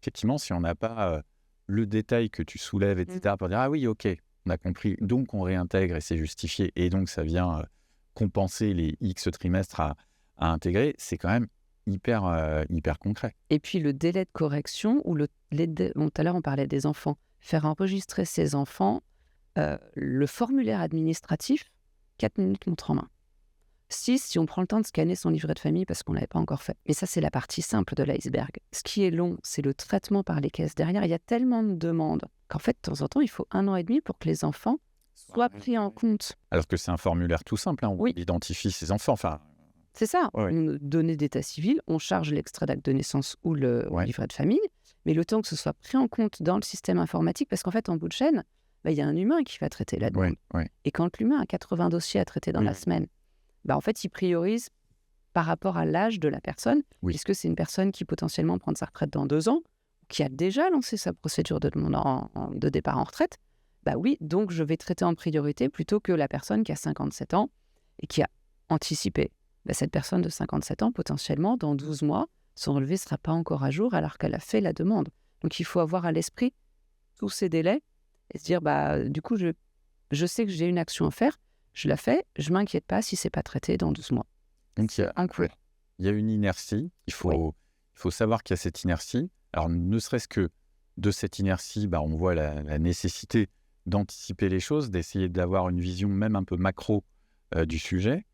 effectivement, si on n'a pas le détail que tu soulèves, etc., pour dire ah oui, ok, on a compris, donc on réintègre et c'est justifié, et donc ça vient compenser les X trimestres à intégrer, c'est quand même hyper concret. Et puis le délai de correction, ou tout à l'heure on parlait des enfants, faire enregistrer ses enfants, le formulaire administratif, 4 minutes montre en main. 6, si on prend le temps de scanner son livret de famille parce qu'on ne l'avait pas encore fait. Mais ça, c'est la partie simple de l'iceberg. Ce qui est long, c'est le traitement par les caisses derrière. Il y a tellement de demandes qu'en fait, de temps en temps, il faut 1 an et demi pour que les enfants soient pris en compte. Alors que c'est un formulaire tout simple, on identifie ses enfants. Enfin... C'est ça. Données d'état civil, on charge l'extrait d'acte de naissance ou le livret de famille, mais le temps que ce soit pris en compte dans le système informatique, parce qu'en fait, en bout de chaîne, il y a un humain qui va traiter la demande. Et quand l'humain a 80 dossiers à traiter dans la semaine, en fait, il priorise par rapport à l'âge de la personne, puisque c'est une personne qui potentiellement prend sa retraite dans 2 ans, qui a déjà lancé sa procédure de demande de départ en retraite. Donc je vais traiter en priorité plutôt que la personne qui a 57 ans et qui a anticipé. Cette personne de 57 ans, potentiellement, dans 12 mois, son relevé ne sera pas encore à jour alors qu'elle a fait la demande. Donc il faut avoir à l'esprit tous ces délais et se dire, du coup, je sais que j'ai une action à faire, je la fais, je ne m'inquiète pas si ce n'est pas traité dans 12 mois. Donc il y a une inertie, il faut savoir qu'il y a cette inertie. Alors ne serait-ce que de cette inertie, on voit la nécessité d'anticiper les choses, d'essayer d'avoir une vision même un peu macro du sujet,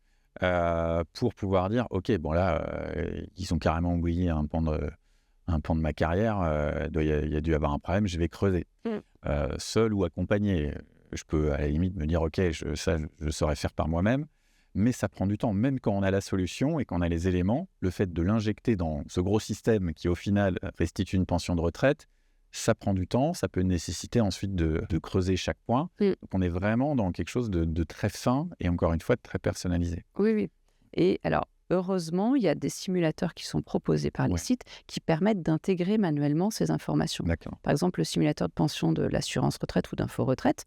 pour pouvoir dire, ok, ils ont carrément oublié un pan un pan de ma carrière, il y a dû y avoir un problème, je vais creuser. Seul ou accompagné. Je peux à la limite me dire, OK, je saurais faire par moi-même, mais ça prend du temps. Même quand on a la solution et qu'on a les éléments, le fait de l'injecter dans ce gros système qui, au final, restitue une pension de retraite, ça prend du temps, ça peut nécessiter ensuite de creuser chaque point. Donc, on est vraiment dans quelque chose de très fin et encore une fois, de très personnalisé. Oui, oui. Et alors, heureusement, il y a des simulateurs qui sont proposés par les sites qui permettent d'intégrer manuellement ces informations. D'accord. Par exemple, le simulateur de pension de l'assurance retraite ou d'info-retraite,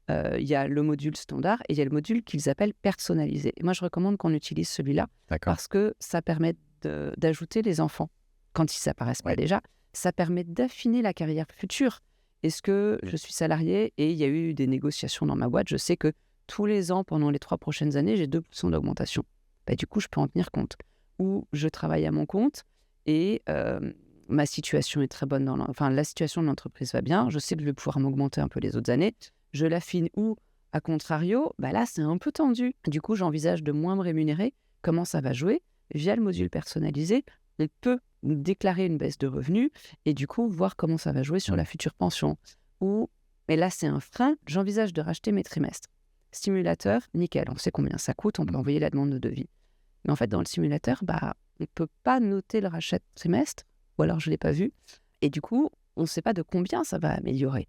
il y a le module standard et il y a le module qu'ils appellent personnalisé. Et moi, je recommande qu'on utilise celui-là parce que ça permet d'ajouter les enfants quand ils ne s'apparaissent pas déjà. Ça permet d'affiner la carrière future. Est-ce que je suis salarié et il y a eu des négociations dans ma boîte, je sais que tous les ans, pendant les 3 prochaines années, j'ai 2% d'augmentation. Du coup, je peux en tenir compte. Ou je travaille à mon compte et ma situation est très bonne. La situation de l'entreprise va bien. Je sais que je vais pouvoir m'augmenter un peu les autres années. Je l'affine ou, à contrario, là, c'est un peu tendu. Du coup, j'envisage de moins me rémunérer. Comment ça va jouer? Via le module personnalisé, on peut déclarer une baisse de revenus et du coup, voir comment ça va jouer sur la future pension. Mais là, c'est un frein. J'envisage de racheter mes trimestres. Simulateur, nickel, on sait combien ça coûte, on peut envoyer la demande de devis. Mais en fait, dans le simulateur, on ne peut pas noter le rachat de trimestre, ou alors je ne l'ai pas vu. Et du coup, on ne sait pas de combien ça va améliorer.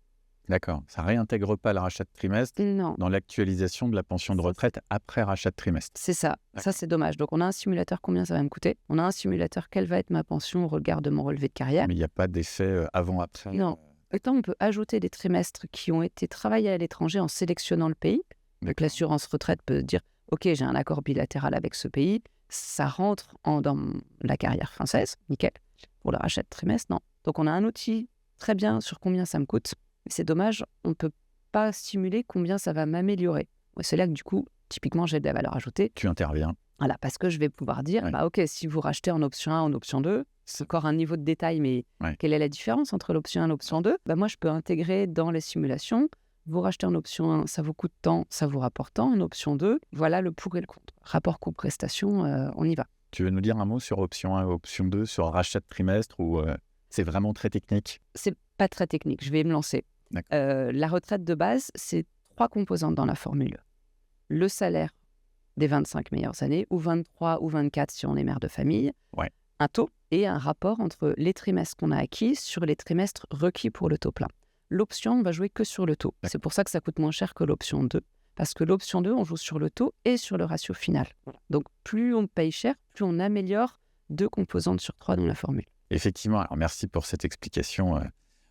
D'accord. Ça ne réintègre pas le rachat de trimestre dans l'actualisation de la pension de retraite après rachat de trimestre. C'est ça. Ça, c'est dommage. Donc, on a un simulateur, combien ça va me coûter. On a un simulateur, quelle va être ma pension au regard de mon relevé de carrière. Mais il n'y a pas d'effet avant-après. Non. Autant on peut ajouter des trimestres qui ont été travaillés à l'étranger en sélectionnant le pays. Donc, l'assurance retraite peut dire, OK, j'ai un accord bilatéral avec ce pays, ça rentre dans la carrière française, nickel. Pour le rachat de trimestre, non. Donc, on a un outil très bien sur combien ça me coûte. Mais c'est dommage, on ne peut pas simuler combien ça va m'améliorer. C'est là que, du coup, typiquement, j'ai de la valeur ajoutée. Tu interviens. Voilà, parce que je vais pouvoir dire, OK, si vous rachetez en option 1, en option 2, c'est encore un niveau de détail, mais quelle est la différence entre l'option 1 et l'option 2 ? Moi, je peux intégrer dans les simulations. Vous rachetez en option 1, ça vous coûte tant, ça vous rapporte tant. En option 2, voilà le pour et le contre. Rapport coût-prestation, on y va. Tu veux nous dire un mot sur option 1 et option 2, sur rachat de trimestre, ou c'est vraiment très technique? C'est pas très technique, je vais me lancer. La retraite de base, c'est 3 composantes dans la formule. Le salaire des 25 meilleures années, ou 23 ou 24 si on est mère de famille, un taux et un rapport entre les trimestres qu'on a acquis sur les trimestres requis pour le taux plein. L'option, on va jouer que sur le taux. C'est pour ça que ça coûte moins cher que l'option 2. Parce que l'option 2, on joue sur le taux et sur le ratio final. Donc, plus on paye cher, plus on améliore 2 composantes sur 3 dans la formule. Effectivement, alors merci pour cette explication.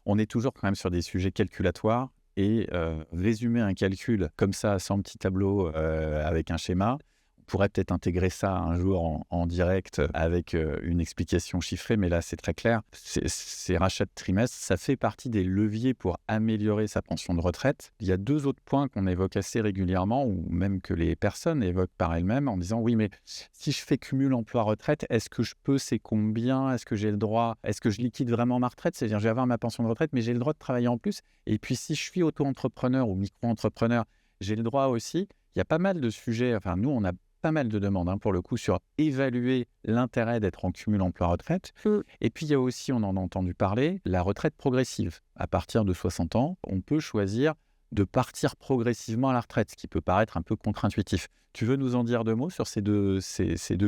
On est toujours quand même sur des sujets calculatoires et résumer un calcul comme ça, sans petit tableau, avec un schéma, on pourrait peut-être intégrer ça un jour en direct avec une explication chiffrée, mais là, c'est très clair. Ces rachats de trimestre, ça fait partie des leviers pour améliorer sa pension de retraite. Il y a 2 autres points qu'on évoque assez régulièrement, ou même que les personnes évoquent par elles-mêmes, en disant « Oui, mais si je fais cumul emploi-retraite, est-ce que je peux, c'est combien? Est-ce que j'ai le droit? Est-ce que je liquide vraiment ma retraite? C'est-à-dire, je vais avoir ma pension de retraite, mais j'ai le droit de travailler en plus. Et puis, si je suis auto-entrepreneur ou micro-entrepreneur, j'ai le droit aussi. » Il y a pas mal de sujets, enfin, nous, on a pas mal de demandes pour le coup sur évaluer l'intérêt d'être en cumul emploi-retraite. Et puis il y a aussi, on en a entendu parler, la retraite progressive. À partir de 60 ans, on peut choisir de partir progressivement à la retraite, ce qui peut paraître un peu contre-intuitif. Tu veux nous en dire 2 mots sur ces deux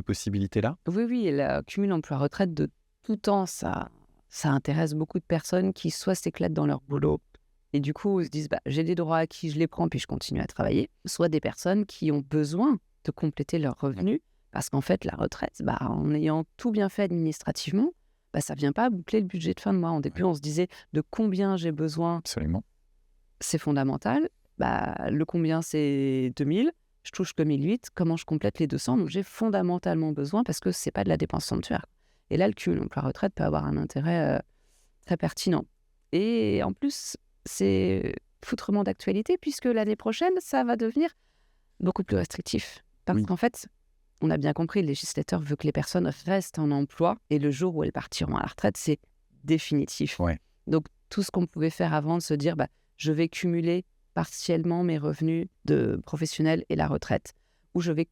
possibilités-là? Oui, le cumul emploi-retraite de tout temps, ça intéresse beaucoup de personnes qui soit s'éclatent dans leur boulot et du coup se disent j'ai des droits acquis, je les prends puis je continue à travailler, soit des personnes qui ont besoin de compléter leurs revenus, parce qu'en fait, la retraite, en ayant tout bien fait administrativement, ça ne vient pas boucler le budget de fin de mois. Au début, on se disait de combien j'ai besoin. Absolument. C'est fondamental. Le combien, c'est 2000. Je touche que 1008. Comment je complète les 200? Donc, j'ai fondamentalement besoin parce que ce n'est pas de la dépense sanctuaire. Et là, le cumul emploi-retraite peut avoir un intérêt très pertinent. Et en plus, c'est foutrement d'actualité puisque l'année prochaine, ça va devenir beaucoup plus restrictif. Parce qu'en fait, on a bien compris, le législateur veut que les personnes restent en emploi et le jour où elles partiront à la retraite, c'est définitif. Donc, tout ce qu'on pouvait faire avant de se dire je vais cumuler partiellement mes revenus de professionnel et la retraite, ou je vais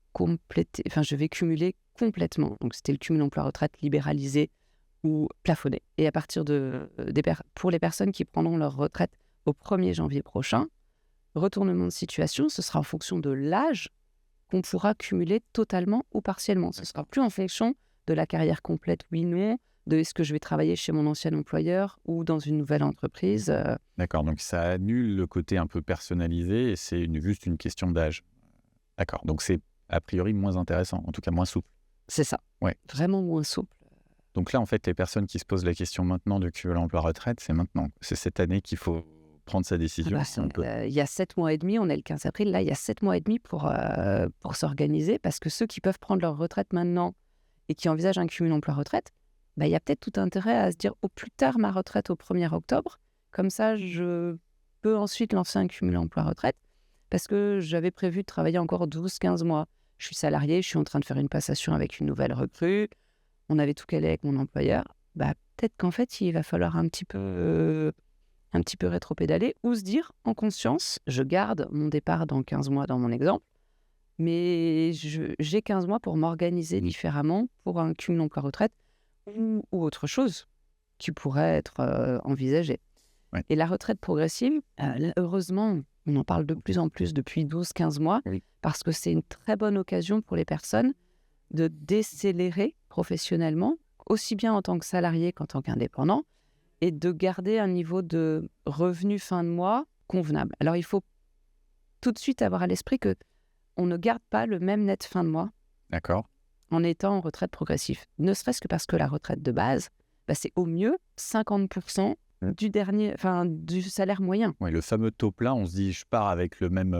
cumuler complètement. Donc, c'était le cumul emploi-retraite libéralisé ou plafonné. Et à partir pour les personnes qui prendront leur retraite au 1er janvier prochain, retournement de situation, ce sera en fonction de l'âge qu'on pourra cumuler totalement ou partiellement. Ce ne sera plus en fonction de la carrière complète, oui, non, de est-ce que je vais travailler chez mon ancien employeur ou dans une nouvelle entreprise. D'accord, donc ça annule le côté un peu personnalisé et c'est juste une question d'âge. D'accord, donc c'est a priori moins intéressant, en tout cas moins souple. C'est ça, Ouais. Vraiment moins souple. Donc là, en fait, les personnes qui se posent la question maintenant de cumul emploi-retraite, c'est maintenant. C'est cette année qu'il faut prendre sa décision. Il y a 7 mois et demi, on est le 15 avril, là, il y a 7 mois et demi pour s'organiser, parce que ceux qui peuvent prendre leur retraite maintenant et qui envisagent un cumul emploi-retraite, il y a peut-être tout intérêt à se dire au plus tard ma retraite au 1er octobre, comme ça je peux ensuite lancer un cumul emploi-retraite, parce que j'avais prévu de travailler encore 12-15 mois. Je suis salarié, je suis en train de faire une passation avec une nouvelle recrue, on avait tout calé avec mon employeur, peut-être qu'en fait il va falloir un petit peu rétro-pédaler ou se dire en conscience, je garde mon départ dans 15 mois dans mon exemple, mais j'ai 15 mois pour m'organiser différemment pour un cumul emploi-retraite ou autre chose qui pourrait être envisagée. Ouais. Et la retraite progressive, heureusement, on en parle de plus en plus depuis 12-15 mois, parce que c'est une très bonne occasion pour les personnes de décélérer professionnellement, aussi bien en tant que salarié qu'en tant qu'indépendant, et de garder un niveau de revenu fin de mois convenable. Alors, il faut tout de suite avoir à l'esprit qu'on ne garde pas le même net fin de mois. D'accord. En étant en retraite progressive. Ne serait-ce que parce que la retraite de base, c'est au mieux 50% du salaire moyen. Oui, le fameux taux plein, on se dit je pars avec le même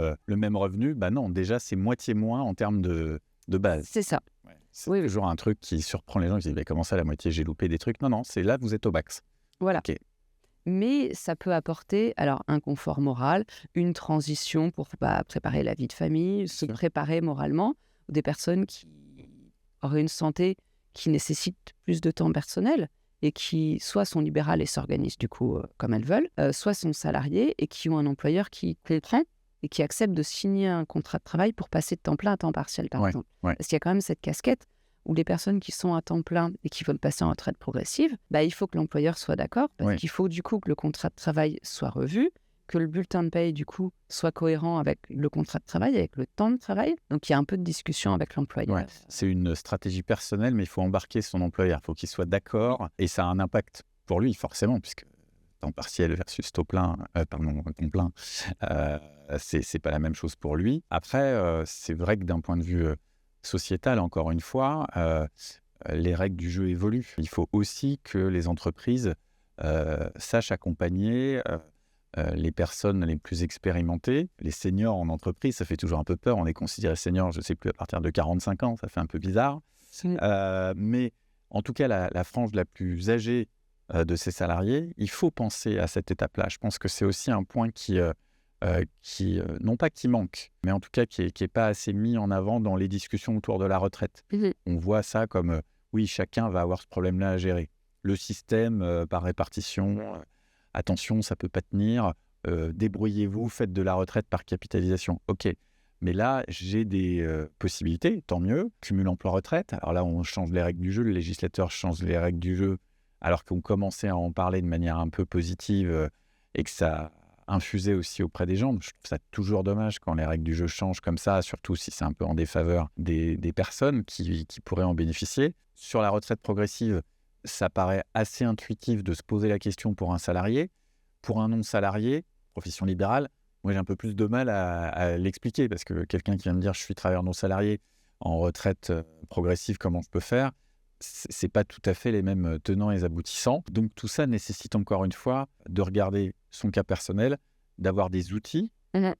revenu. Non, déjà c'est moitié moins en termes de base. C'est ça. Ouais, c'est toujours un truc qui surprend les gens, qui disent comment ça, la moitié, j'ai loupé des trucs. Non, c'est là, vous êtes au max. Voilà. Okay. Mais ça peut apporter un confort moral, une transition pour préparer la vie de famille, se préparer moralement, ou des personnes qui auraient une santé qui nécessite plus de temps personnel et qui soit sont libérales et s'organisent du coup comme elles veulent, soit sont salariées et qui ont un employeur qui comprend et qui accepte de signer un contrat de travail pour passer de temps plein à temps partiel, par exemple. Parce qu'il y a quand même cette casquette où les personnes qui sont à temps plein et qui veulent passer en retraite progressive, il faut que l'employeur soit d'accord, parce qu'il faut du coup que le contrat de travail soit revu, que le bulletin de paye, du coup, soit cohérent avec le contrat de travail, avec le temps de travail. Donc, il y a un peu de discussion avec l'employeur. Ouais, c'est une stratégie personnelle, mais il faut embarquer son employeur. Il faut qu'il soit d'accord. Et ça a un impact pour lui, forcément, puisque temps partiel versus temps plein, c'est pas la même chose pour lui. Après, c'est vrai que d'un point de vue sociétal, encore une fois, les règles du jeu évoluent. Il faut aussi que les entreprises sachent accompagner les personnes les plus expérimentées, les seniors en entreprise. Ça fait toujours un peu peur. On est considéré senior, je ne sais plus, à partir de 45 ans. Ça fait un peu bizarre. Mais en tout cas, la frange la plus âgée de ces salariés, il faut penser à cette étape-là. Je pense que c'est aussi un point qui non pas qui manque, mais en tout cas qui est pas assez mis en avant dans les discussions autour de la retraite. On voit ça comme, oui, chacun va avoir ce problème-là à gérer. Le système par répartition, attention, ça peut pas tenir, débrouillez-vous, faites de la retraite par capitalisation. Ok, mais là, j'ai des possibilités, tant mieux, cumul emploi-retraite. Alors là, on change les règles du jeu, le législateur change les règles du jeu, alors qu'on commençait à en parler de manière un peu positive et que ça infusé aussi auprès des gens. Je trouve ça toujours dommage quand les règles du jeu changent comme ça, surtout si c'est un peu en défaveur des personnes qui pourraient en bénéficier. Sur la retraite progressive, ça paraît assez intuitif de se poser la question pour un salarié. Pour un non-salarié, profession libérale, moi j'ai un peu plus de mal à l'expliquer, parce que quelqu'un qui vient me dire je suis travailleur non-salarié en retraite progressive, comment je peux faire ? C'est pas tout à fait les mêmes tenants et aboutissants. Donc tout ça nécessite encore une fois de regarder son cas personnel, d'avoir des outils,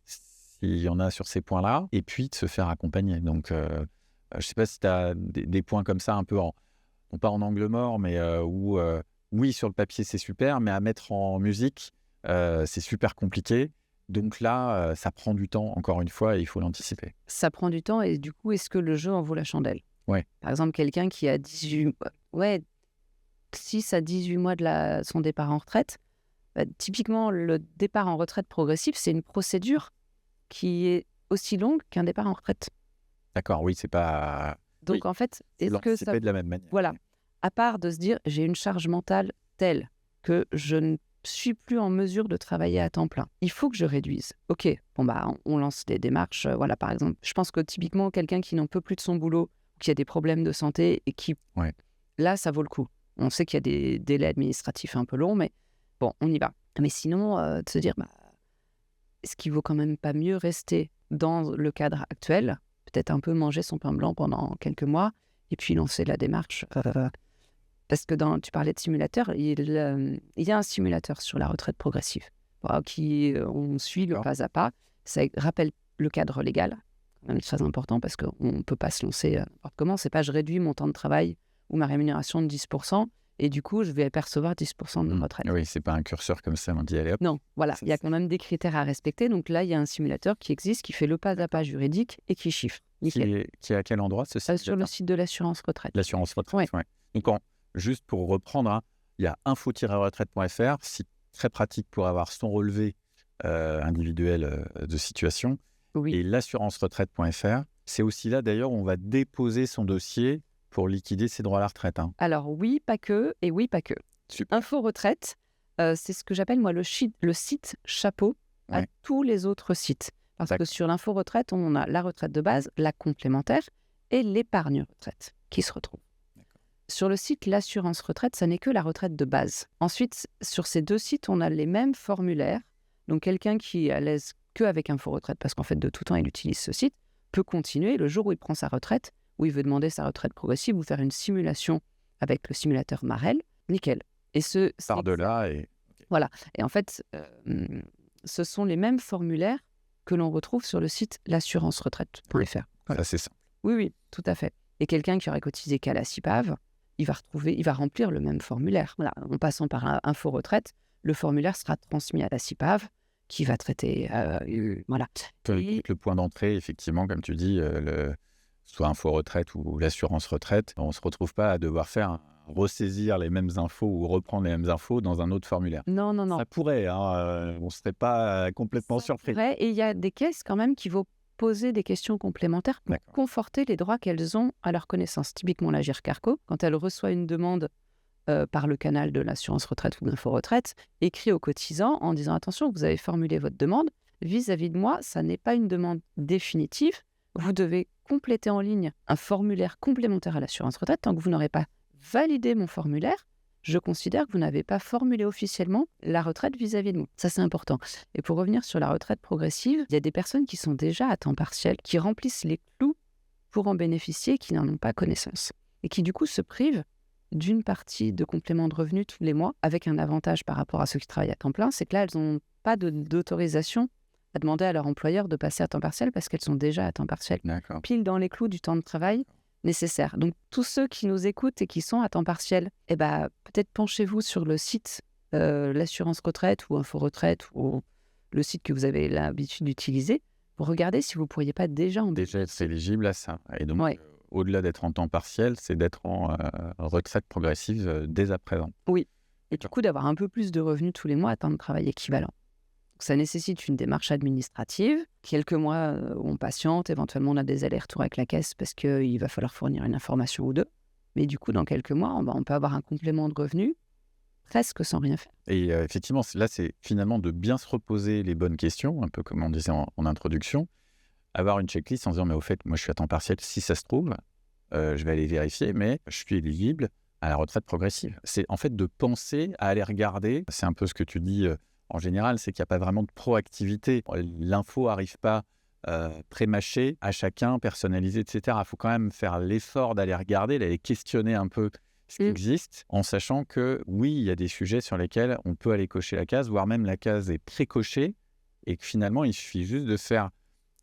s'il y en a sur ces points-là, et puis de se faire accompagner. Donc je sais pas si tu as des points comme ça, un peu non pas en angle mort, mais où oui, sur le papier c'est super, mais à mettre en musique, c'est super compliqué. Donc là, ça prend du temps, encore une fois, et il faut l'anticiper. Ça prend du temps, et du coup, est-ce que le jeu en vaut la chandelle ? Par exemple, quelqu'un qui a 6 à 18 mois de son départ en retraite, typiquement, le départ en retraite progressive, c'est une procédure qui est aussi longue qu'un départ en retraite. D'accord, oui, c'est pas... Donc, en fait, est-ce que ça... de la même manière. Voilà. à part de se dire j'ai une charge mentale telle que je ne suis plus en mesure de travailler à temps plein. Il faut que je réduise. Ok, bon bah on lance des démarches. Voilà, par exemple, je pense que typiquement quelqu'un qui n'en peut plus de son boulot, qui a des problèmes de santé et qui, Ouais. là, ça vaut le coup. On sait qu'il y a des délais administratifs un peu longs, mais bon, on y va. Mais sinon, de se dire, bah, est-ce qu'il vaut quand même pas mieux rester dans le cadre actuel, peut-être un peu manger son pain blanc pendant quelques mois, et puis lancer la démarche parce que tu parlais de simulateur, il y a un simulateur sur la retraite progressive qui on suit le D'accord. pas à pas. Ça rappelle le cadre légal, quand même très important parce qu'on ne peut pas se lancer n'importe comment. C'est pas je réduis mon temps de travail ou ma rémunération de 10% et du coup je vais percevoir 10% de retraite. Oui, c'est pas un curseur comme ça, on dit allez hop. Non, voilà, Ça, il y a quand même des critères à respecter. Donc là, il y a un simulateur qui existe, qui fait le pas à pas juridique et qui chiffre. Nickel. qui est à quel endroit ce site? Sur le site de l'assurance retraite. L'assurance retraite, ouais. Donc, juste pour reprendre, hein, il y a info-retraite.fr, site très pratique pour avoir son relevé individuel de situation. Oui. Et l'assurance-retraite.fr, c'est aussi là d'ailleurs où on va déposer son dossier pour liquider ses droits à la retraite. Hein. Alors oui, pas que, et oui, pas que. Super. Info Retraite, c'est ce que j'appelle moi le site chapeau à Ouais. tous les autres sites. Parce que D'accord. sur l'info retraite, on a la retraite de base, la complémentaire et l'épargne retraite qui se retrouvent. Sur le site l'assurance retraite, ça n'est que la retraite de base. Ensuite, sur ces deux sites, on a les mêmes formulaires. Donc quelqu'un qui est à l'aise qu'avec info retraite, parce qu'en fait de tout temps il utilise ce site, peut continuer le jour où il prend sa retraite, où il veut demander sa retraite progressive ou faire une simulation avec le simulateur Marel, nickel. Et Par-delà et... voilà. Et en fait, ce sont les mêmes formulaires que l'on retrouve sur le site l'assurance-retraite.fr. Voilà. Ça, c'est simple. Oui, oui, tout à fait. Et quelqu'un qui aurait cotisé qu'à la CIPAV, il va remplir le même formulaire. Voilà. En passant par Info Retraite, le formulaire sera transmis à la CIPAV qui va traiter. Voilà. Et... Le point d'entrée, effectivement, comme tu dis, soit Info Retraite ou l'assurance retraite, on ne se retrouve pas à devoir ressaisir les mêmes infos ou reprendre les mêmes infos dans un autre formulaire. Non, non, non. Ça pourrait, hein, on ne serait pas complètement surpris. Et il y a des caisses quand même qui vont poser des questions complémentaires pour conforter les droits qu'elles ont à leur connaissance. Typiquement la GIRCARCO, quand elle reçoit une demande par le canal de l'assurance retraite ou d'Info Retraite, écrit aux cotisants en disant « Attention, vous avez formulé votre demande, vis-à-vis de moi, ça n'est pas une demande définitive, vous devez compléter en ligne un formulaire complémentaire à l'assurance retraite. Tant que vous n'aurez pas validé mon formulaire, je considère que vous n'avez pas formulé officiellement la retraite vis-à-vis de moi. » Ça, c'est important. Et pour revenir sur la retraite progressive, il y a des personnes qui sont déjà à temps partiel, qui remplissent les clous pour en bénéficier, qui n'en ont pas connaissance. Et qui, du coup, se privent d'une partie de complément de revenus tous les mois, avec un avantage par rapport à ceux qui travaillent à temps plein, c'est que là, elles n'ont pas d'autorisation à demander à leur employeur de passer à temps partiel parce qu'elles sont déjà à temps partiel. Pile dans les clous du temps de travail nécessaire. Donc, tous ceux qui nous écoutent et qui sont à temps partiel, peut-être penchez-vous sur le site l'assurance retraite ou Info Retraite ou le site que vous avez l'habitude d'utiliser pour regarder si vous ne pourriez pas déjà être éligible à ça. Et donc, au-delà d'être en temps partiel, c'est d'être en retraite progressive dès à présent. Oui. Et du coup, d'avoir un peu plus de revenus tous les mois à temps de travail équivalent. Donc, ça nécessite une démarche administrative. Quelques mois où on patiente, éventuellement on a des allers-retours avec la caisse parce qu'il va falloir fournir une information ou deux. Mais du coup, dans quelques mois, on peut avoir un complément de revenus presque sans rien faire. Et effectivement, là, c'est finalement de bien se reposer les bonnes questions, un peu comme on disait en introduction, avoir une checklist en disant, mais au fait, moi je suis à temps partiel, si ça se trouve, je vais aller vérifier, mais je suis éligible à la retraite progressive. C'est en fait de penser à aller regarder, c'est un peu ce que tu dis en général, c'est qu'il n'y a pas vraiment de proactivité. L'info n'arrive pas pré-mâchée à chacun, personnalisée, etc. Il faut quand même faire l'effort d'aller regarder, d'aller questionner un peu ce qui existe, en sachant que oui, il y a des sujets sur lesquels on peut aller cocher la case, voire même la case est pré-cochée, et que finalement, il suffit juste de faire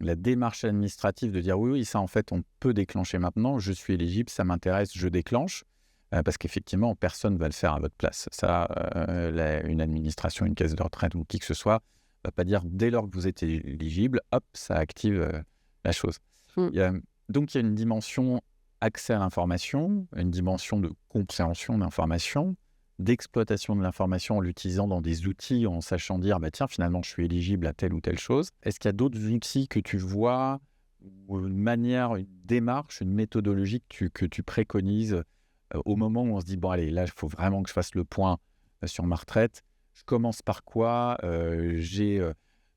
la démarche administrative, de dire oui, ça en fait, on peut déclencher maintenant, je suis éligible, ça m'intéresse, je déclenche, parce qu'effectivement, personne ne va le faire à votre place. Ça, une administration, une caisse de retraite ou qui que ce soit, ne va pas dire dès lors que vous êtes éligible, hop, ça active la chose. Donc, il y a une dimension accès à l'information, une dimension de compréhension de l'information, d'exploitation de l'information en l'utilisant dans des outils, en sachant dire, tiens, finalement, je suis éligible à telle ou telle chose. Est-ce qu'il y a d'autres outils que tu vois, ou une manière, une démarche, une méthodologie que tu préconises au moment où on se dit, bon, allez, là, il faut vraiment que je fasse le point sur ma retraite. Je commence par quoi? J'ai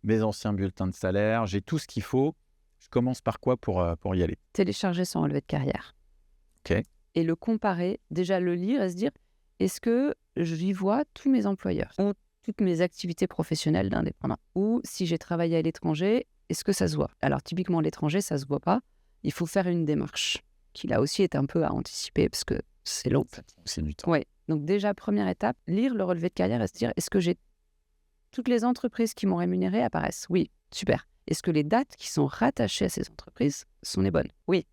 mes anciens bulletins de salaire, j'ai tout ce qu'il faut. Je commence par quoi pour y aller? Télécharger son relevé de carrière OK. et le comparer, déjà le lire et se dire, est-ce que j'y vois tous mes employeurs ou toutes mes activités professionnelles d'indépendant? Ou si j'ai travaillé à l'étranger, est-ce que ça se voit? Alors typiquement, à l'étranger, ça se voit pas. Il faut faire une démarche qui là aussi est un peu à anticiper parce que c'est long. Ça prend aussi du temps. Ouais. Donc déjà, première étape, lire le relevé de carrière et se dire, est-ce que j'ai toutes les entreprises qui m'ont rémunéré apparaissent? Oui, super. Est-ce que les dates qui sont rattachées à ces entreprises sont les bonnes? Oui.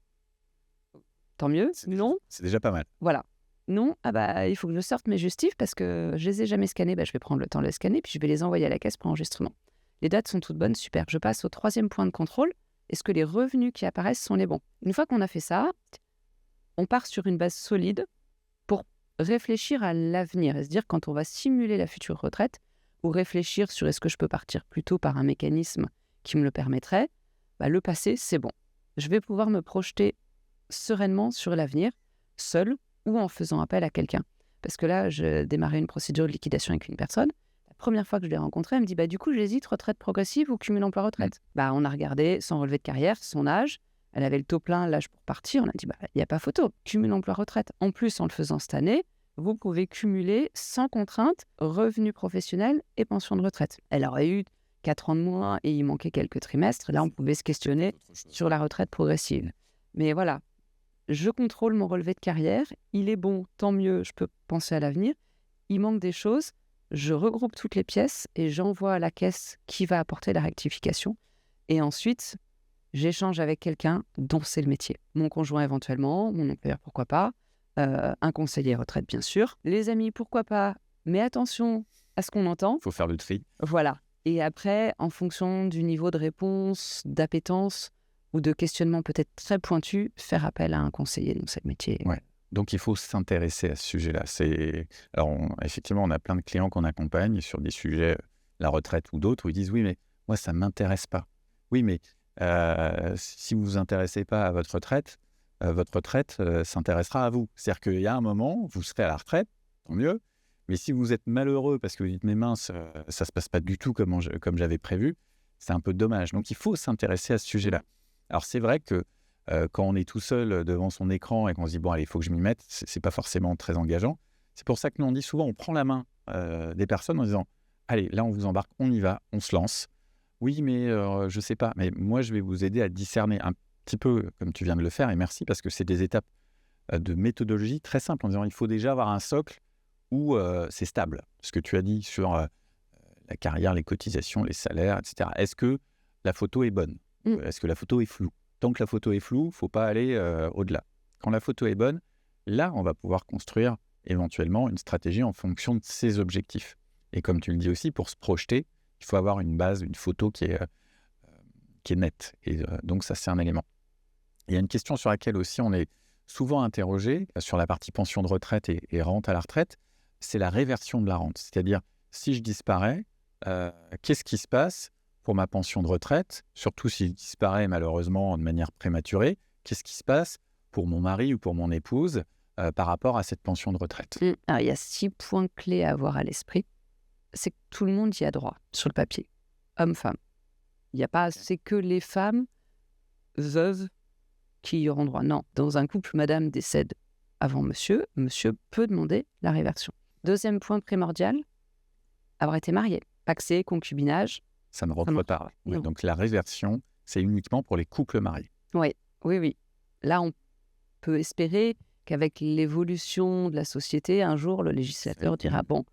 Tant mieux. Non? C'est déjà pas mal. Voilà. Non, ah bah, il faut que je sorte mes justifs parce que je les ai jamais scannés. Bah, je vais prendre le temps de les scanner puis je vais les envoyer à la caisse pour enregistrement. Les dates sont toutes bonnes, super. Je passe au 3e point de contrôle. Est-ce que les revenus qui apparaissent sont les bons? Une fois qu'on a fait ça, on part sur une base solide pour réfléchir à l'avenir et se dire quand on va simuler la future retraite ou réfléchir sur est-ce que je peux partir plus tôt par un mécanisme qui me le permettrait, bah, le passé, c'est bon. Je vais pouvoir me projeter sereinement sur l'avenir, seul ou en faisant appel à quelqu'un. Parce que là, je démarrais une procédure de liquidation avec une personne. La première fois que je l'ai rencontrée, elle me dit du coup, j'hésite, retraite progressive ou cumul emploi-retraite. On a regardé son relevé de carrière, son âge. Elle avait le taux plein, l'âge pour partir. On a dit il n'y a pas photo. Cumul emploi-retraite. En plus, en le faisant cette année, vous pouvez cumuler sans contrainte revenus professionnels et pension de retraite. Elle aurait eu 4 ans de moins et il manquait quelques trimestres. Là, on pouvait se questionner sur la retraite progressive. Mais voilà, je contrôle mon relevé de carrière. Il est bon, tant mieux, je peux penser à l'avenir. Il manque des choses. Je regroupe toutes les pièces et j'envoie à la caisse qui va apporter la rectification. Et ensuite, j'échange avec quelqu'un dont c'est le métier. Mon conjoint éventuellement, mon employeur pourquoi pas, un conseiller retraite bien sûr, les amis pourquoi pas, mais attention à ce qu'on entend. Il faut faire le tri. Voilà. Et après, en fonction du niveau de réponse, d'appétence ou de questionnement peut-être très pointu, faire appel à un conseiller dont c'est le métier. Ouais. Donc, il faut s'intéresser à ce sujet-là. Alors, effectivement, on a plein de clients qu'on accompagne sur des sujets, la retraite ou d'autres, où ils disent « Oui, mais moi, ça ne m'intéresse pas. » Oui, mais si vous ne vous intéressez pas à votre retraite s'intéressera à vous. C'est-à-dire qu'il y a un moment, vous serez à la retraite, tant mieux, mais si vous êtes malheureux parce que vous dites « Mais mince, ça ne se passe pas du tout comme j'avais prévu », c'est un peu dommage. Donc, il faut s'intéresser à ce sujet-là. Alors, c'est vrai que quand on est tout seul devant son écran et qu'on se dit « Bon, allez, il faut que je m'y mette », ce n'est pas forcément très engageant. C'est pour ça que nous, on dit souvent, on prend la main des personnes en disant « Allez, là, on vous embarque, on y va, on se lance. » Oui, mais je ne sais pas. Mais moi, je vais vous aider à discerner un petit peu comme tu viens de le faire. Et merci parce que c'est des étapes de méthodologie très simples en disant il faut déjà avoir un socle où c'est stable. Ce que tu as dit sur la carrière, les cotisations, les salaires, etc. Est-ce que la photo est bonne? Est-ce que la photo est floue? Tant que la photo est floue, il ne faut pas aller au-delà. Quand la photo est bonne, là, on va pouvoir construire éventuellement une stratégie en fonction de ses objectifs. Et comme tu le dis aussi, pour se projeter, il faut avoir une base, une photo qui est nette. Et donc, ça, c'est un élément. Il y a une question sur laquelle aussi on est souvent interrogé, sur la partie pension de retraite et rente à la retraite, c'est la réversion de la rente. C'est-à-dire, si je disparais, qu'est-ce qui se passe pour ma pension de retraite? Surtout si je disparais malheureusement de manière prématurée, qu'est-ce qui se passe pour mon mari ou pour mon épouse par rapport à cette pension de retraite? Alors, il y a 6 points clés à avoir à l'esprit. C'est que tout le monde y a droit sur le papier, homme-femme. Il n'y a pas, c'est que les femmes veuves qui y auront droit. Non, dans un couple, madame décède avant monsieur, monsieur peut demander la réversion. 2e point primordial, avoir été marié. Pacsé, concubinage. Ça ne rentre pas. Ouais, donc la réversion, c'est uniquement pour les couples mariés. Oui. Là, on peut espérer qu'avec l'évolution de la société, un jour, le législateur dira bon,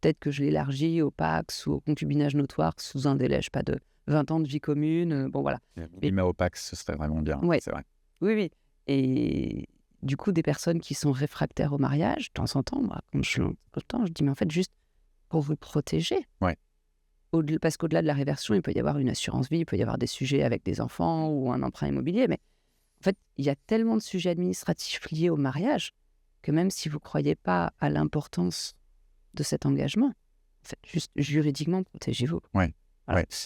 peut-être que je l'élargis au Pacs ou au concubinage notoire sous un délai, je sais pas, de 20 ans de vie commune. Bon, voilà. Mais au Pacs, ce serait vraiment bien, c'est vrai. Oui. Et du coup, des personnes qui sont réfractaires au mariage, de temps en temps, moi, quand je dis, mais en fait, juste pour vous protéger. Ouais. Parce qu'au-delà de la réversion, il peut y avoir une assurance vie, il peut y avoir des sujets avec des enfants ou un emprunt immobilier. Mais en fait, il y a tellement de sujets administratifs liés au mariage que même si vous ne croyez pas à l'importance de cet engagement, en fait, juste juridiquement, protégez-vous. Ouais.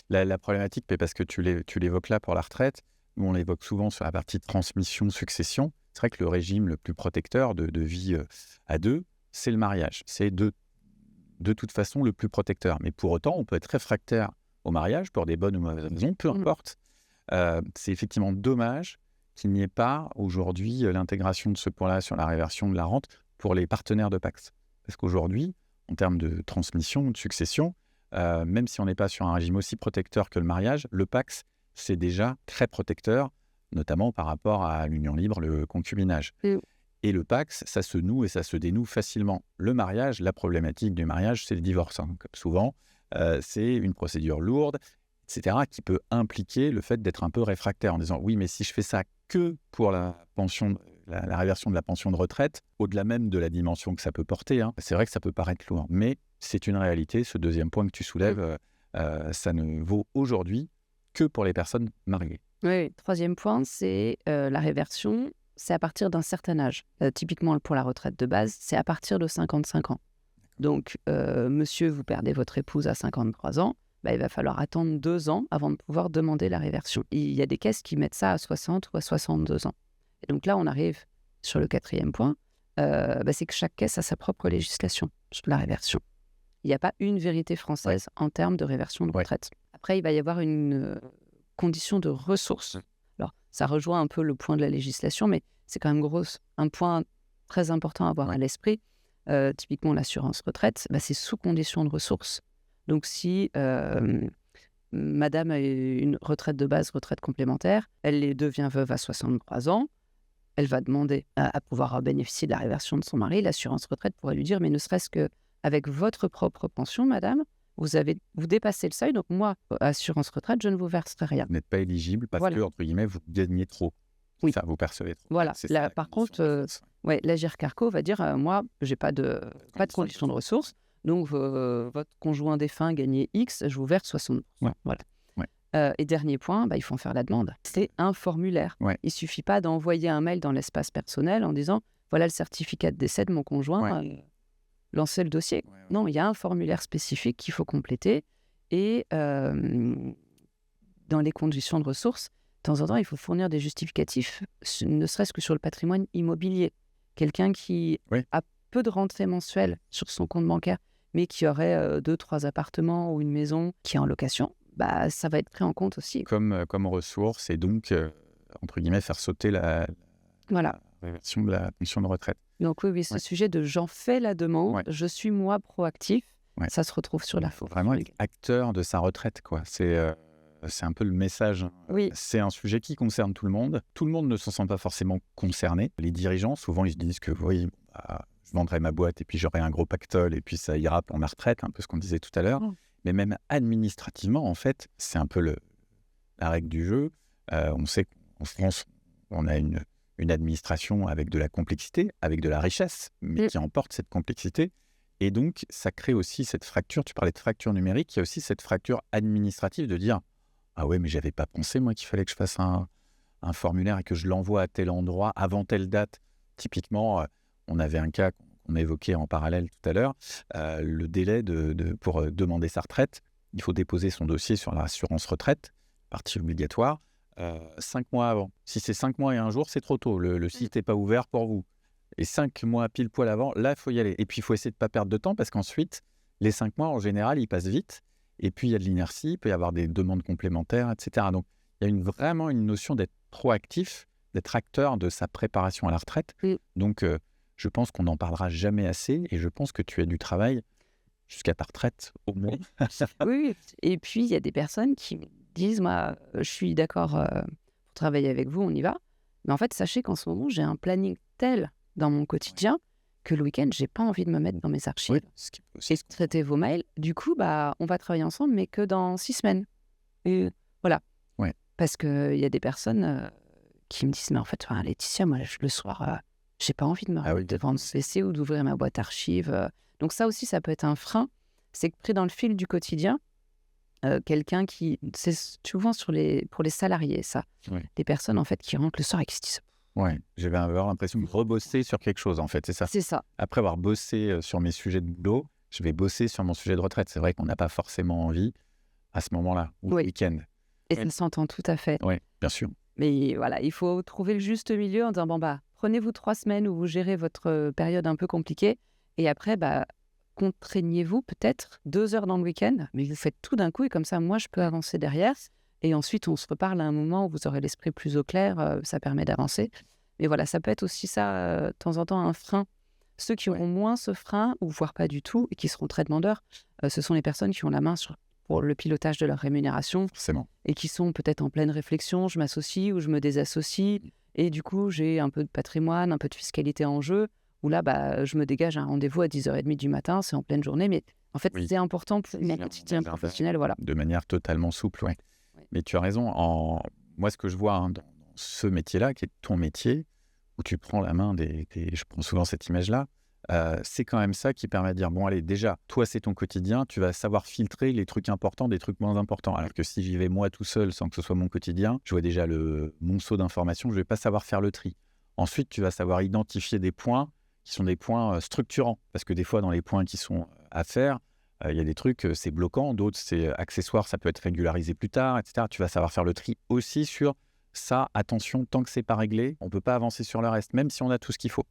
La problématique, parce que tu l'évoques là pour la retraite, nous on l'évoque souvent sur la partie transmission, succession. C'est vrai que le régime le plus protecteur de vie à deux, c'est le mariage. C'est de toute façon le plus protecteur. Mais pour autant, on peut être réfractaire au mariage pour des bonnes ou mauvaises raisons, peu importe. C'est effectivement dommage qu'il n'y ait pas aujourd'hui l'intégration de ce point-là sur la réversion de la rente pour les partenaires de Pacs. Parce qu'aujourd'hui, en termes de transmission, de succession, même si on n'est pas sur un régime aussi protecteur que le mariage, le Pacs, c'est déjà très protecteur, notamment par rapport à l'union libre, le concubinage. Et le Pacs, ça se noue et ça se dénoue facilement. Le mariage, la problématique du mariage, c'est le divorce. Comme souvent, c'est une procédure lourde, etc., qui peut impliquer le fait d'être un peu réfractaire en disant « oui, mais si je fais ça que pour la pension, la réversion de la pension de retraite, au-delà même de la dimension que ça peut porter, c'est vrai que ça peut paraître lourd. Mais c'est une réalité, ce deuxième point que tu soulèves, ça ne vaut aujourd'hui que pour les personnes mariées. » Oui, troisième point, c'est la réversion, c'est à partir d'un certain âge. Typiquement, pour la retraite de base, c'est à partir de 55 ans. Donc, monsieur, vous perdez votre épouse à 53 ans, il va falloir attendre 2 ans avant de pouvoir demander la réversion. Il y a des caisses qui mettent ça à 60 ou à 62 ans. Et donc là, on arrive sur le quatrième point, c'est que chaque caisse a sa propre législation sur la réversion. Il n'y a pas une vérité française en termes de réversion de retraite. Après, il va y avoir une condition de ressources. Alors, ça rejoint un peu le point de la législation, mais c'est quand même un point très important à avoir à l'esprit. Typiquement, l'assurance retraite, c'est sous condition de ressources. Donc, si madame a une retraite de base, retraite complémentaire, elle devient veuve à 63 ans, elle va demander à pouvoir bénéficier de la réversion de son mari. L'assurance retraite pourrait lui dire, mais ne serait-ce qu'avec votre propre pension, madame, vous dépassez le seuil, donc moi, assurance retraite, je ne vous verserai rien. Vous n'êtes pas éligible parce que, entre guillemets, vous gagnez trop. Oui. Ça, vous percevez trop. Voilà. Là, par contre, l'Agirc Arco va dire, moi, je n'ai pas de condition de ressources, donc votre conjoint défunt gagnait X, je vous verse 60%. Voilà. Et dernier point, il faut en faire la demande. C'est un formulaire. Il ne suffit pas d'envoyer un mail dans l'espace personnel en disant, voilà le certificat de décès de mon conjoint, lancez le dossier. Non, il y a un formulaire spécifique qu'il faut compléter. Et dans les conditions de ressources, de temps en temps, il faut fournir des justificatifs, ne serait-ce que sur le patrimoine immobilier. Quelqu'un qui a peu de rentrées mensuelles sur son compte bancaire, mais qui aurait 2-3 appartements ou une maison qui est en location, ça va être pris en compte aussi. Comme ressource, et donc, entre guillemets, faire sauter la réversion de la pension de retraite. Donc oui, ce sujet de j'en fais la demande, je suis moi proactif, ça se retrouve sur la faut vraiment être acteur de sa retraite, quoi. C'est un peu le message. C'est un sujet qui concerne tout le monde. Tout le monde ne se sent pas forcément concerné. Les dirigeants, souvent, ils se disent que je vendrai ma boîte et puis j'aurai un gros pactole et puis ça ira pour ma retraite, un peu ce qu'on disait tout à l'heure. Mais même administrativement, en fait, c'est un peu la règle du jeu. On sait qu'en France, on a une administration avec de la complexité, avec de la richesse, mais qui emporte cette complexité. Et donc, ça crée aussi cette fracture. Tu parlais de fracture numérique, il y a aussi cette fracture administrative de dire « Ah ouais, mais j'avais pas pensé, moi, qu'il fallait que je fasse un formulaire et que je l'envoie à tel endroit avant telle date. » Typiquement, on avait un cas qu'on a évoqué en parallèle tout à l'heure, le délai pour demander sa retraite. Il faut déposer son dossier sur l'assurance retraite, partie obligatoire, 5 mois avant. Si c'est 5 mois et un jour, c'est trop tôt. Le site n'est pas ouvert pour vous. Et 5 mois pile poil avant, là, il faut y aller. Et puis, il faut essayer de ne pas perdre de temps parce qu'ensuite, les 5 mois, en général, ils passent vite. Et puis, il y a de l'inertie, il peut y avoir des demandes complémentaires, etc. Donc, il y a vraiment une notion d'être proactif, d'être acteur de sa préparation à la retraite. Donc, je pense qu'on n'en parlera jamais assez et je pense que tu as du travail jusqu'à ta retraite, au moins. Oui. Et puis, il y a des personnes qui me disent, moi, je suis d'accord pour travailler avec vous, on y va. Mais en fait, sachez qu'en ce moment, j'ai un planning tel dans mon quotidien que le week-end, j'ai pas envie de me mettre dans mes archives et traiter vos mails. Du coup, on va travailler ensemble, mais que dans 6 semaines. Et voilà. Parce qu'il y a des personnes qui me disent, mais en fait, Laetitia, moi, le soir, j'ai pas envie de me remettre devant le PC ou d'ouvrir ma boîte archive. Donc ça aussi, ça peut être un frein. C'est que pris dans le fil du quotidien, quelqu'un qui... C'est souvent pour les salariés, ça. Des personnes, en fait, qui rentrent le soir et qui se disent... J'avais avoir l'impression de rebosser sur quelque chose, en fait, c'est ça. C'est ça. Après avoir bossé sur mes sujets de boulot, je vais bosser sur mon sujet de retraite. C'est vrai qu'on n'a pas forcément envie à ce moment-là, ou le week-end. Et ça s'entend tout à fait. Oui, bien sûr. Mais voilà, il faut trouver le juste milieu en disant, bon, bah, prenez-vous 3 semaines où vous gérez votre période un peu compliquée et après, bah, contraignez-vous peut-être 2 heures dans le week-end, mais vous faites tout d'un coup et comme ça, moi, je peux avancer derrière et ensuite, on se reparle à un moment où vous aurez l'esprit plus au clair, ça permet d'avancer. Mais voilà, ça peut être aussi ça, de temps en temps, un frein. Ceux qui Ouais, auront moins ce frein ou voire pas du tout et qui seront très demandeurs, ce sont les personnes qui ont la main pour le pilotage de leur rémunération forcément. et qui sont peut-être en pleine réflexion, je m'associe ou je me désassocie et du coup, j'ai un peu de patrimoine, un peu de fiscalité en jeu, où là, bah, je me dégage un rendez-vous à 10h30 du matin, c'est en pleine journée, mais en fait, Oui, c'est important pour mon gère mon quotidien agenda professionnel, voilà. de manière totalement souple, ouais. Oui. Mais tu as raison, moi, ce que je vois, hein, dans ce métier-là, qui est ton métier, où tu prends la main je prends souvent cette image-là, c'est quand même ça qui permet de dire: «Bon allez, déjà, toi, c'est ton quotidien, tu vas savoir filtrer les trucs importants des trucs moins importants». Alors que si j'y vais moi tout seul, sans que ce soit mon quotidien, je vois déjà le monceau d'informations, je vais pas savoir faire le tri. Ensuite, tu vas savoir identifier des points qui sont des points, structurants. Parce que des fois, dans les points qui sont, à faire, il y a des trucs, c'est bloquant, d'autres, c'est accessoire, ça peut être régularisé plus tard, et cetera. Tu vas savoir faire le tri aussi sur ça, attention, tant que c'est pas réglé, on peut pas avancer sur le reste, même si on a tout ce qu'il faut.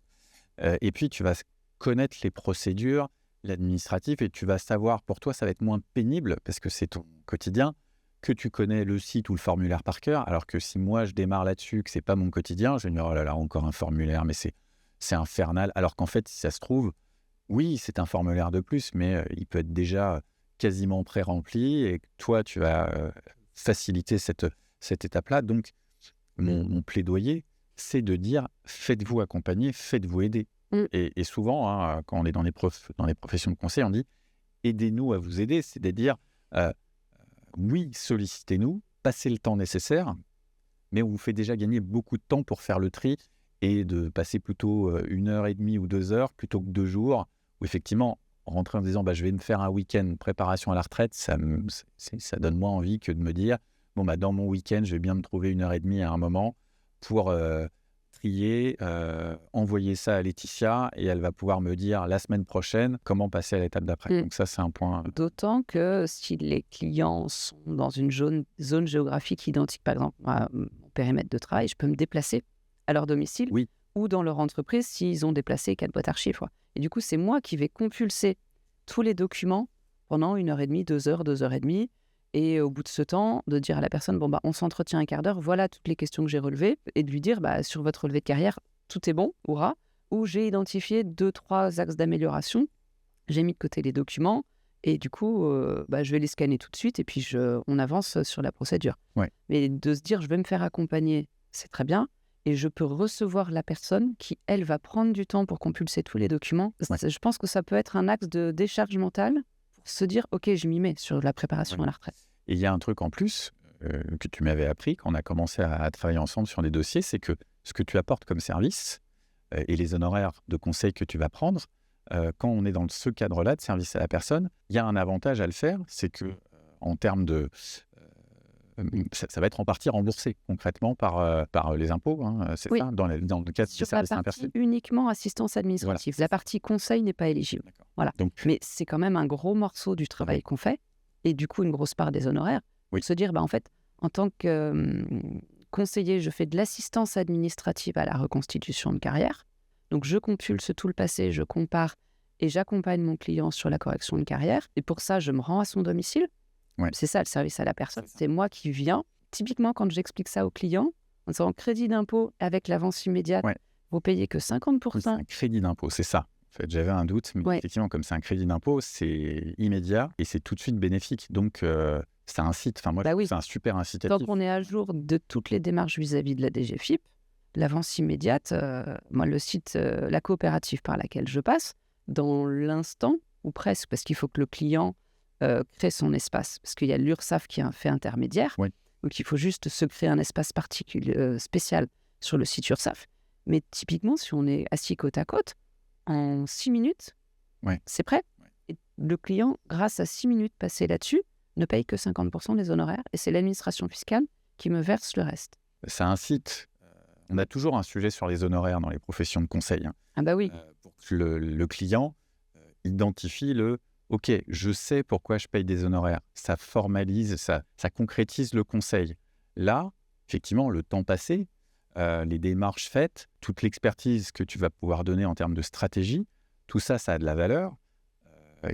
Et puis tu vas connaître les procédures, l'administratif et tu vas savoir, pour toi, ça va être moins pénible parce que c'est ton quotidien, que tu connais le site ou le formulaire par cœur. Alors que si moi, je démarre là-dessus, que c'est pas mon quotidien, je vais me dire: «Oh là là, encore un formulaire, mais c'est infernal». Alors qu'en fait, si ça se trouve, oui, c'est un formulaire de plus, mais il peut être déjà quasiment pré-rempli et que toi, tu vas faciliter cette étape-là. Donc, mon plaidoyer, c'est de dire: faites-vous accompagner, faites-vous aider. Mmh. Et souvent, hein, quand on est dans les professions de conseil, on dit: aidez-nous à vous aider. C'est-à-dire, euh, oui, sollicitez-nous, passez le temps nécessaire, mais on vous fait déjà gagner beaucoup de temps pour faire le tri et de passer plutôt 1 heure et demie ou 2 heures plutôt que 2 jours, où effectivement, rentrer en disant: bah, je vais me faire un week-end préparation à la retraite, ça donne moins envie que de me dire: bon, bah, dans mon week-end, je vais bien me trouver 1 heure et demie à un moment pour trier, envoyer ça à Laetitia et elle va pouvoir me dire la semaine prochaine comment passer à l'étape d'après. Mmh. Donc ça, c'est un point. D'autant que si les clients sont dans une zone géographique identique, par exemple, à mon périmètre de travail, je peux me déplacer à leur domicile Oui, ou dans leur entreprise s'ils ont déplacé 4 boîtes archives, quoi. Et du coup, c'est moi qui vais compulser tous les documents pendant 1 heure et demie, 2 heures, 2 heures et demie. Et au bout de ce temps, de dire à la personne, bon, bah, on s'entretient un quart d'heure, voilà toutes les questions que j'ai relevées, et de lui dire, bah, sur votre relevé de carrière, tout est bon, hurrah, ou j'ai identifié 2, 3 axes d'amélioration, j'ai mis de côté les documents, et du coup, bah, je vais les scanner tout de suite, et puis on avance sur la procédure. ouais, Mais de se dire, je vais me faire accompagner, c'est très bien, et je peux recevoir la personne qui, elle, va prendre du temps pour compulser tous les documents. ouais, Je pense que ça peut être un axe de décharge mentale pour se dire, OK, je m'y mets sur la préparation ouais. à la retraite. Et il y a un truc en plus que tu m'avais appris quand on a commencé à travailler ensemble sur des dossiers, c'est que ce que tu apportes comme service et les honoraires de conseil que tu vas prendre, quand on est dans ce cadre-là de service à la personne, il y a un avantage à le faire, c'est que en termes de... ça va être en partie remboursé concrètement par les impôts, hein, c'est Oui, ça, dans le cadre des sur la services à la partie personne. uniquement assistance Voilà, administrative. c'est La ça. partie conseil n'est pas éligible. D'accord. Voilà. Donc, Mais c'est quand même un gros morceau du travail qu'on fait, et du coup, une grosse part des honoraires. oui, Se dire, bah, en fait, en tant que conseiller, je fais de l'assistance administrative à la reconstitution de carrière. Donc, je compulse tout le passé, je compare et j'accompagne mon client sur la correction de carrière. Et pour ça, je me rends à son domicile. ouais, C'est ça, le service à la personne. c'est ça. C'est moi qui viens. Typiquement, quand j'explique ça au client, en disant crédit d'impôt avec l'avance immédiate, Ouais. vous payez que Oui, c'est 50%. un crédit d'impôt, c'est ça. En fait, j'avais un doute, mais Ouais. effectivement, comme c'est un crédit d'impôt, c'est immédiat et c'est tout de suite bénéfique. Donc, ça incite. Enfin, moi, je Bah trouve que oui, c'est un super tant incitatif. qu'on est à jour de toutes les démarches vis-à-vis de la DGFiP, l'avance immédiate, moi, le site, la coopérative par laquelle je passe, dans l'instant, ou presque, parce qu'il faut que le client crée son espace, parce qu'il y a l'URSSAF qui est un fait intermédiaire, Oui, donc il faut juste se créer un espace particulier, spécial sur le site URSSAF. Mais typiquement, si on est assis côte à côte, en 6 minutes, ouais, c'est prêt. ouais. Et le client, grâce à 6 minutes passées là-dessus, ne paye que 50% des honoraires, et c'est l'administration fiscale qui me verse le reste. Ça incite. On a toujours un sujet sur les honoraires dans les professions de conseil, hein, Ah bah oui, pour que le client identifie le OK, je sais pourquoi je paye des honoraires. Ça formalise, ça concrétise le conseil. Là, effectivement, le temps passé, les démarches faites, toute l'expertise que tu vas pouvoir donner en termes de stratégie, tout ça, ça a de la valeur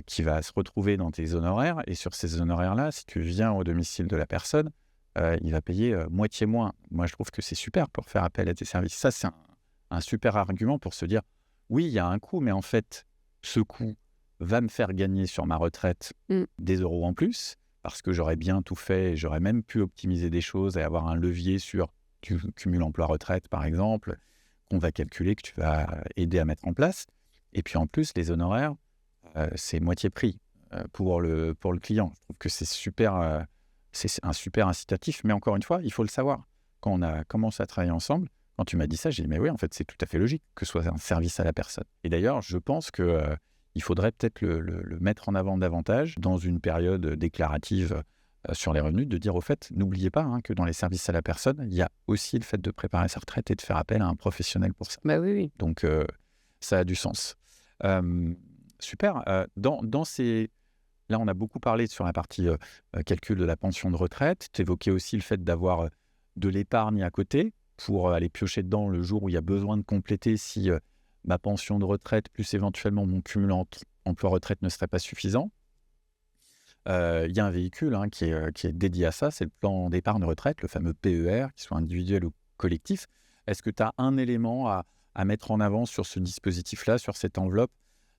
qui va se retrouver dans tes honoraires. Et sur ces honoraires-là, si tu viens au domicile de la personne, il va payer moitié moins. Moi, je trouve que c'est super pour faire appel à tes services. Ça, c'est un super argument pour se dire, oui, il y a un coût, mais en fait, ce coût va me faire gagner sur ma retraite des euros en plus, parce que j'aurais bien tout fait, et j'aurais même pu optimiser des choses et avoir un levier sur du cumul emploi-retraite, par exemple, qu'on va calculer, que tu vas aider à mettre en place. Et puis en plus, les honoraires, c'est moitié prix pour le client. Je trouve que c'est super, c'est un super incitatif. Mais encore une fois, il faut le savoir. Quand on a commencé à travailler ensemble, quand tu m'as dit ça, j'ai dit, mais oui, en fait, c'est tout à fait logique que ce soit un service à la personne. Et d'ailleurs, je pense que il faudrait peut-être le mettre en avant davantage dans une période déclarative sur les revenus, de dire au fait, n'oubliez pas que dans les services à la personne, il y a aussi le fait de préparer sa retraite et de faire appel à un professionnel pour ça. Bah oui, oui. Donc, ça a du sens. Super. Dans ces... Là, on a beaucoup parlé sur la partie calcul de la pension de retraite. Tu évoquais aussi le fait d'avoir de l'épargne à côté pour aller piocher dedans le jour où il y a besoin de compléter si ma pension de retraite plus éventuellement mon cumul emploi-retraite ne serait pas suffisant. Il y a un véhicule qui est dédié à ça, c'est le plan d'épargne retraite, le fameux PER, qu'il soit individuel ou collectif. Est-ce que tu as un élément à mettre en avant sur ce dispositif-là, sur cette enveloppe,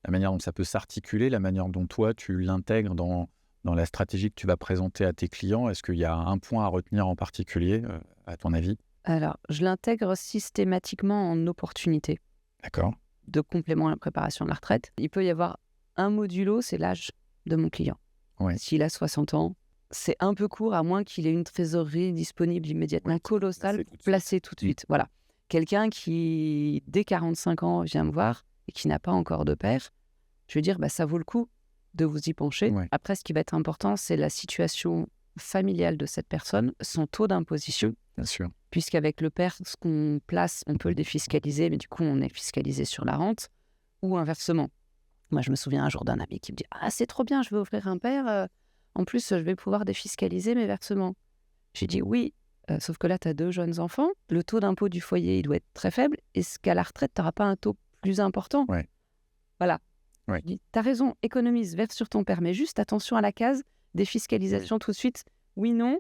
la manière dont ça peut s'articuler, la manière dont toi, tu l'intègres dans la stratégie que tu vas présenter à tes clients? Est-ce qu'il y a un point à retenir en particulier, à ton avis? Alors, je l'intègre systématiquement en opportunité D'accord. de complément à la préparation de la retraite. Il peut y avoir un modulo, c'est l'âge de mon client. Ouais. S'il a 60 ans, c'est un peu court, à moins qu'il ait une trésorerie disponible immédiatement colossale pour placer tout de suite. Voilà. Quelqu'un qui, dès 45 ans, vient me voir et qui n'a pas encore de père, je vais dire, ça vaut le coup de vous y pencher. Ouais. Après, ce qui va être important, c'est la situation familiale de cette personne, son taux d'imposition, Bien sûr. puisqu'avec le père, ce qu'on place, on peut le défiscaliser, mais du coup, on est fiscalisé sur la rente, ou inversement. Moi, je me souviens un jour d'un ami qui me dit « Ah, c'est trop bien, je vais ouvrir un père. En plus, je vais pouvoir défiscaliser mes versements. » J'ai dit « Oui, sauf que là, tu as 2 jeunes enfants. Le taux d'impôt du foyer, il doit être très faible. Est-ce qu'à la retraite, tu n'auras pas un taux plus important ?» Ouais. Voilà. Ouais. Je dis « Tu as raison, économise, verse sur ton père. Mais juste attention à la case défiscalisation tout de suite. Oui, non. »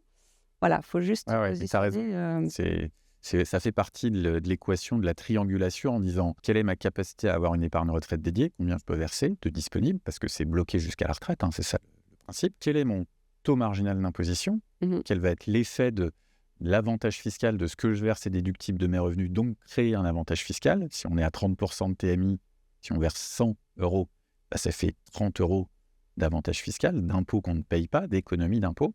Voilà, il faut juste Tu as raison. positionner, Ça fait partie de l'équation de la triangulation en disant quelle est ma capacité à avoir une épargne retraite dédiée, combien je peux verser de disponible, parce que c'est bloqué jusqu'à la retraite, c'est ça le principe. Quel est mon taux marginal d'imposition? Quel va être l'effet de l'avantage fiscal de ce que je verse est déductible de mes revenus, donc créer un avantage fiscal. Si on est à 30% de TMI, si on verse 100 euros, ça fait 30 euros d'avantage fiscal, d'impôt qu'on ne paye pas, d'économie d'impôt.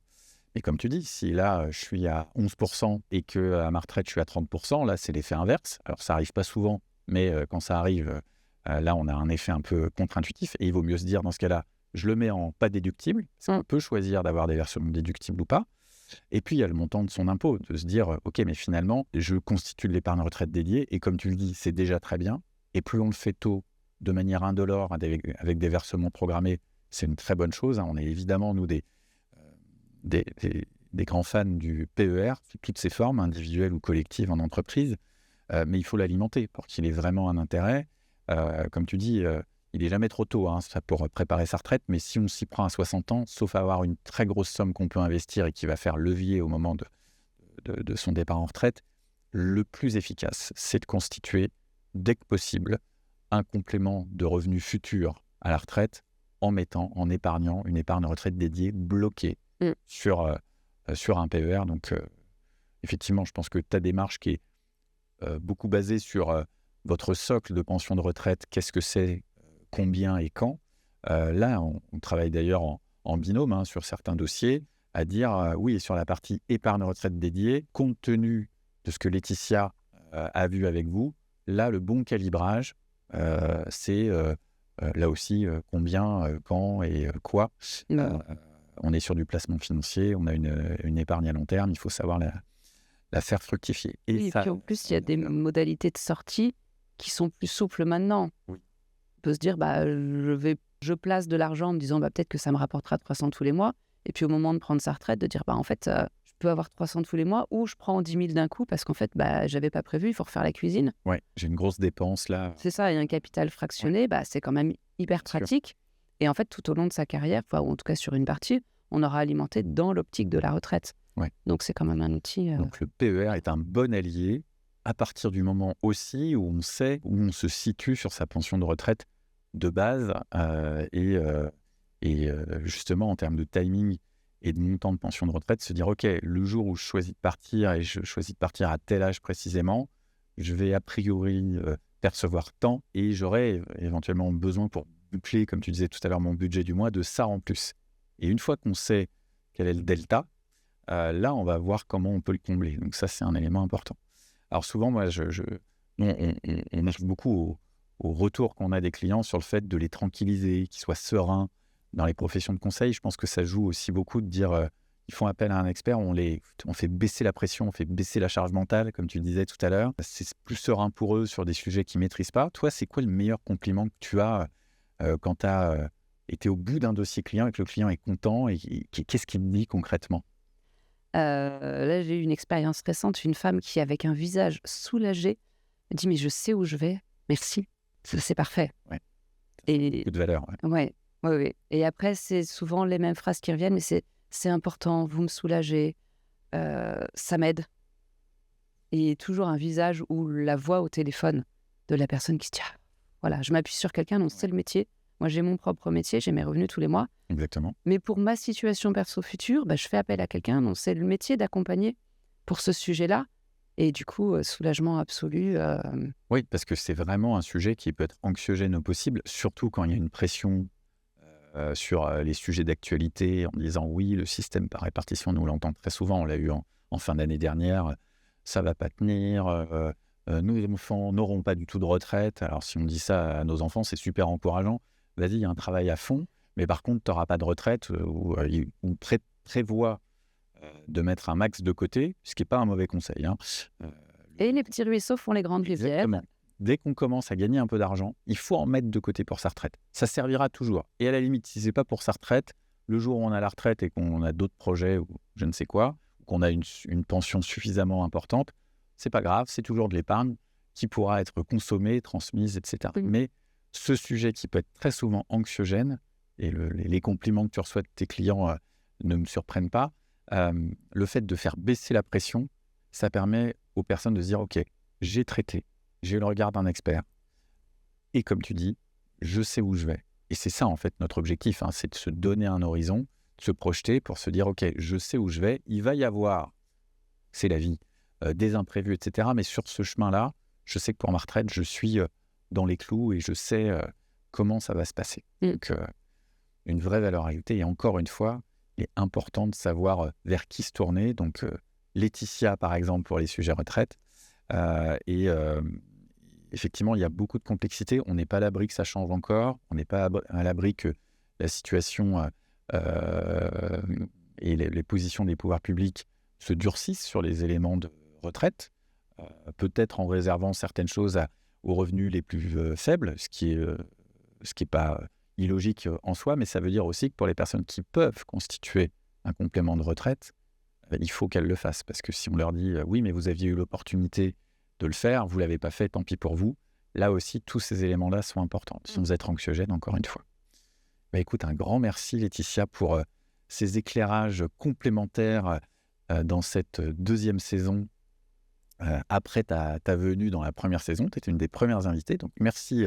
Et comme tu dis, si là, je suis à 11% et qu'à ma retraite, je suis à 30%, là, c'est l'effet inverse. Alors, ça n'arrive pas souvent, mais quand ça arrive, là, on a un effet un peu contre-intuitif. Et il vaut mieux se dire, dans ce cas-là, je le mets en pas déductible, parce qu'on peut choisir d'avoir des versements déductibles ou pas. Et puis, il y a le montant de son impôt, de se dire, OK, mais finalement, je constitue de l'épargne retraite dédiée. Et comme tu le dis, c'est déjà très bien. Et plus on le fait tôt, de manière indolore, avec des versements programmés, c'est une très bonne chose. On est évidemment, nous, des grands fans du PER, toutes ces formes, individuelles ou collectives en entreprise, mais il faut l'alimenter pour qu'il ait vraiment un intérêt. Comme tu dis, il n'est jamais trop tôt ça pour préparer sa retraite, mais si on s'y prend à 60 ans, sauf à avoir une très grosse somme qu'on peut investir et qui va faire levier au moment de son départ en retraite, le plus efficace, c'est de constituer, dès que possible, un complément de revenus futurs à la retraite en épargnant une épargne retraite dédiée bloquée sur un PER. Donc, effectivement, je pense que ta démarche qui est beaucoup basée sur votre socle de pension de retraite, qu'est-ce que c'est, combien et quand. Là, on travaille d'ailleurs en binôme sur certains dossiers, à dire oui, et sur la partie épargne retraite dédiée, compte tenu de ce que Laetitia a vu avec vous, là, le bon calibrage, c'est là aussi combien, quand et quoi. On est sur du placement financier, on a une épargne à long terme, il faut savoir la faire fructifier. Et puis en plus, il y a des modalités de sortie qui sont plus souples maintenant. Oui. On peut se dire, je place de l'argent en me disant peut-être que ça me rapportera 300 tous les mois. Et puis au moment de prendre sa retraite, de dire en fait, je peux avoir 300 tous les mois ou je prends 10 000 d'un coup parce qu'en fait, j'avais pas prévu, il faut refaire la cuisine. Ouais, j'ai une grosse dépense là. C'est ça, et un capital fractionné, c'est quand même hyper Bien sûr. pratique. Et en fait, tout au long de sa carrière, ou en tout cas sur une partie, on aura alimenté dans l'optique de la retraite. Ouais. Donc, c'est quand même un outil. Donc le PER est un bon allié à partir du moment aussi où on sait où on se situe sur sa pension de retraite de base et justement en termes de timing et de montant de pension de retraite, se dire ok, le jour où je choisis de partir et je choisis de partir à tel âge précisément, je vais a priori percevoir tant et j'aurai éventuellement besoin pour boucler, comme tu disais tout à l'heure, mon budget du mois de ça en plus. Et une fois qu'on sait quel est le delta, là, on va voir comment on peut le combler. Donc ça, c'est un élément important. Alors souvent, moi, on marche beaucoup au retour qu'on a des clients sur le fait de les tranquilliser, qu'ils soient sereins dans les professions de conseil. Je pense que ça joue aussi beaucoup de dire ils font appel à un expert, on fait baisser la pression, on fait baisser la charge mentale, comme tu le disais tout à l'heure. C'est plus serein pour eux sur des sujets qu'ils ne maîtrisent pas. Toi, c'est quoi le meilleur compliment que tu as quand tu as été au bout d'un dossier client et que le client est content et qu'est-ce qu'il me dit concrètement? Là, j'ai eu une expérience récente, une femme qui, avec un visage soulagé, me dit « Mais je sais où je vais, merci, c'est parfait. Ouais. » Et Beaucoup de valeur. ouais. Et après, c'est souvent les mêmes phrases qui reviennent, mais c'est important, vous me soulagez, ça m'aide. Et toujours un visage ou la voix au téléphone de la personne qui se dit « Ah, voilà, je m'appuie sur quelqu'un dont c'est le métier. Moi, j'ai mon propre métier, j'ai mes revenus tous les mois. Exactement. Mais pour ma situation perso future, je fais appel à quelqu'un dont c'est le métier d'accompagner pour ce sujet-là. » Et du coup, soulagement absolu. Oui, parce que c'est vraiment un sujet qui peut être anxiogène au possible, surtout quand il y a une pression sur les sujets d'actualité en disant oui, le système par répartition, nous l'entend très souvent, on l'a eu en fin d'année dernière, ça va pas tenir, nos enfants n'auront pas du tout de retraite. Alors si on dit ça à nos enfants, c'est super encourageant. Vas-y, il y a un travail à fond, mais par contre, tu n'auras pas de retraite ou prévoit de mettre un max de côté, ce qui n'est pas un mauvais conseil. Hein. Et les petits ruisseaux font les grandes rivières. Exactement. Dès qu'on commence à gagner un peu d'argent, il faut en mettre de côté pour sa retraite. Ça servira toujours. Et à la limite, si ce n'est pas pour sa retraite, le jour où on a la retraite et qu'on a d'autres projets ou je ne sais quoi, ou qu'on a une pension suffisamment importante, c'est pas grave, c'est toujours de l'épargne qui pourra être consommée, transmise, etc. Oui. Mais ce sujet qui peut être très souvent anxiogène, et les compliments que tu reçois de tes clients ne me surprennent pas, le fait de faire baisser la pression, ça permet aux personnes de se dire « Ok, j'ai traité, j'ai le regard d'un expert. Et comme tu dis, je sais où je vais. » Et c'est ça, en fait, notre objectif, c'est de se donner un horizon, de se projeter pour se dire « Ok, je sais où je vais. Il va y avoir, c'est la vie, des imprévus, etc. Mais sur ce chemin-là, je sais que pour ma retraite, je suis dans les clous et je sais comment ça va se passer. » Donc, une vraie valeur ajoutée. Et encore une fois, il est important de savoir vers qui se tourner. Donc, Laetitia, par exemple, pour les sujets retraite. Effectivement, il y a beaucoup de complexité. On n'est pas à l'abri que ça change encore. On n'est pas à l'abri que la situation et les positions des pouvoirs publics se durcissent sur les éléments de retraite. Peut-être en réservant certaines choses aux revenus les plus faibles, ce qui est pas illogique en soi, mais ça veut dire aussi que pour les personnes qui peuvent constituer un complément de retraite, il faut qu'elles le fassent. Parce que si on leur dit « oui, mais vous aviez eu l'opportunité de le faire, vous ne l'avez pas fait, tant pis pour vous », là aussi, tous ces éléments-là sont importants, sans être anxiogènes, encore une fois. Écoute, un grand merci Laetitia pour ces éclairages complémentaires dans cette deuxième saison après ta venue dans la première saison. Tu étais une des premières invitées, donc merci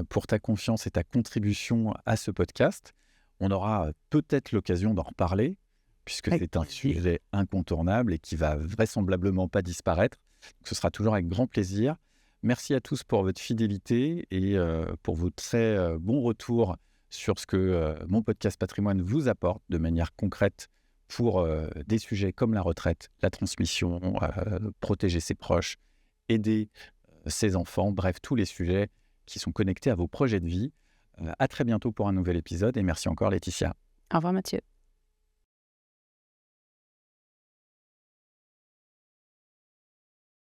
pour ta confiance et ta contribution à ce podcast. On aura peut-être l'occasion d'en reparler, puisque c'est un sujet incontournable et qui va vraisemblablement pas disparaître. Donc, ce sera toujours avec grand plaisir. Merci à tous pour votre fidélité et pour vos très bons retours sur ce que mon podcast Patrimoine vous apporte de manière concrète pour des sujets comme la retraite, la transmission, protéger ses proches, aider ses enfants, bref, tous les sujets qui sont connectés à vos projets de vie. À très bientôt pour un nouvel épisode et merci encore Laetitia. Au revoir Mathieu.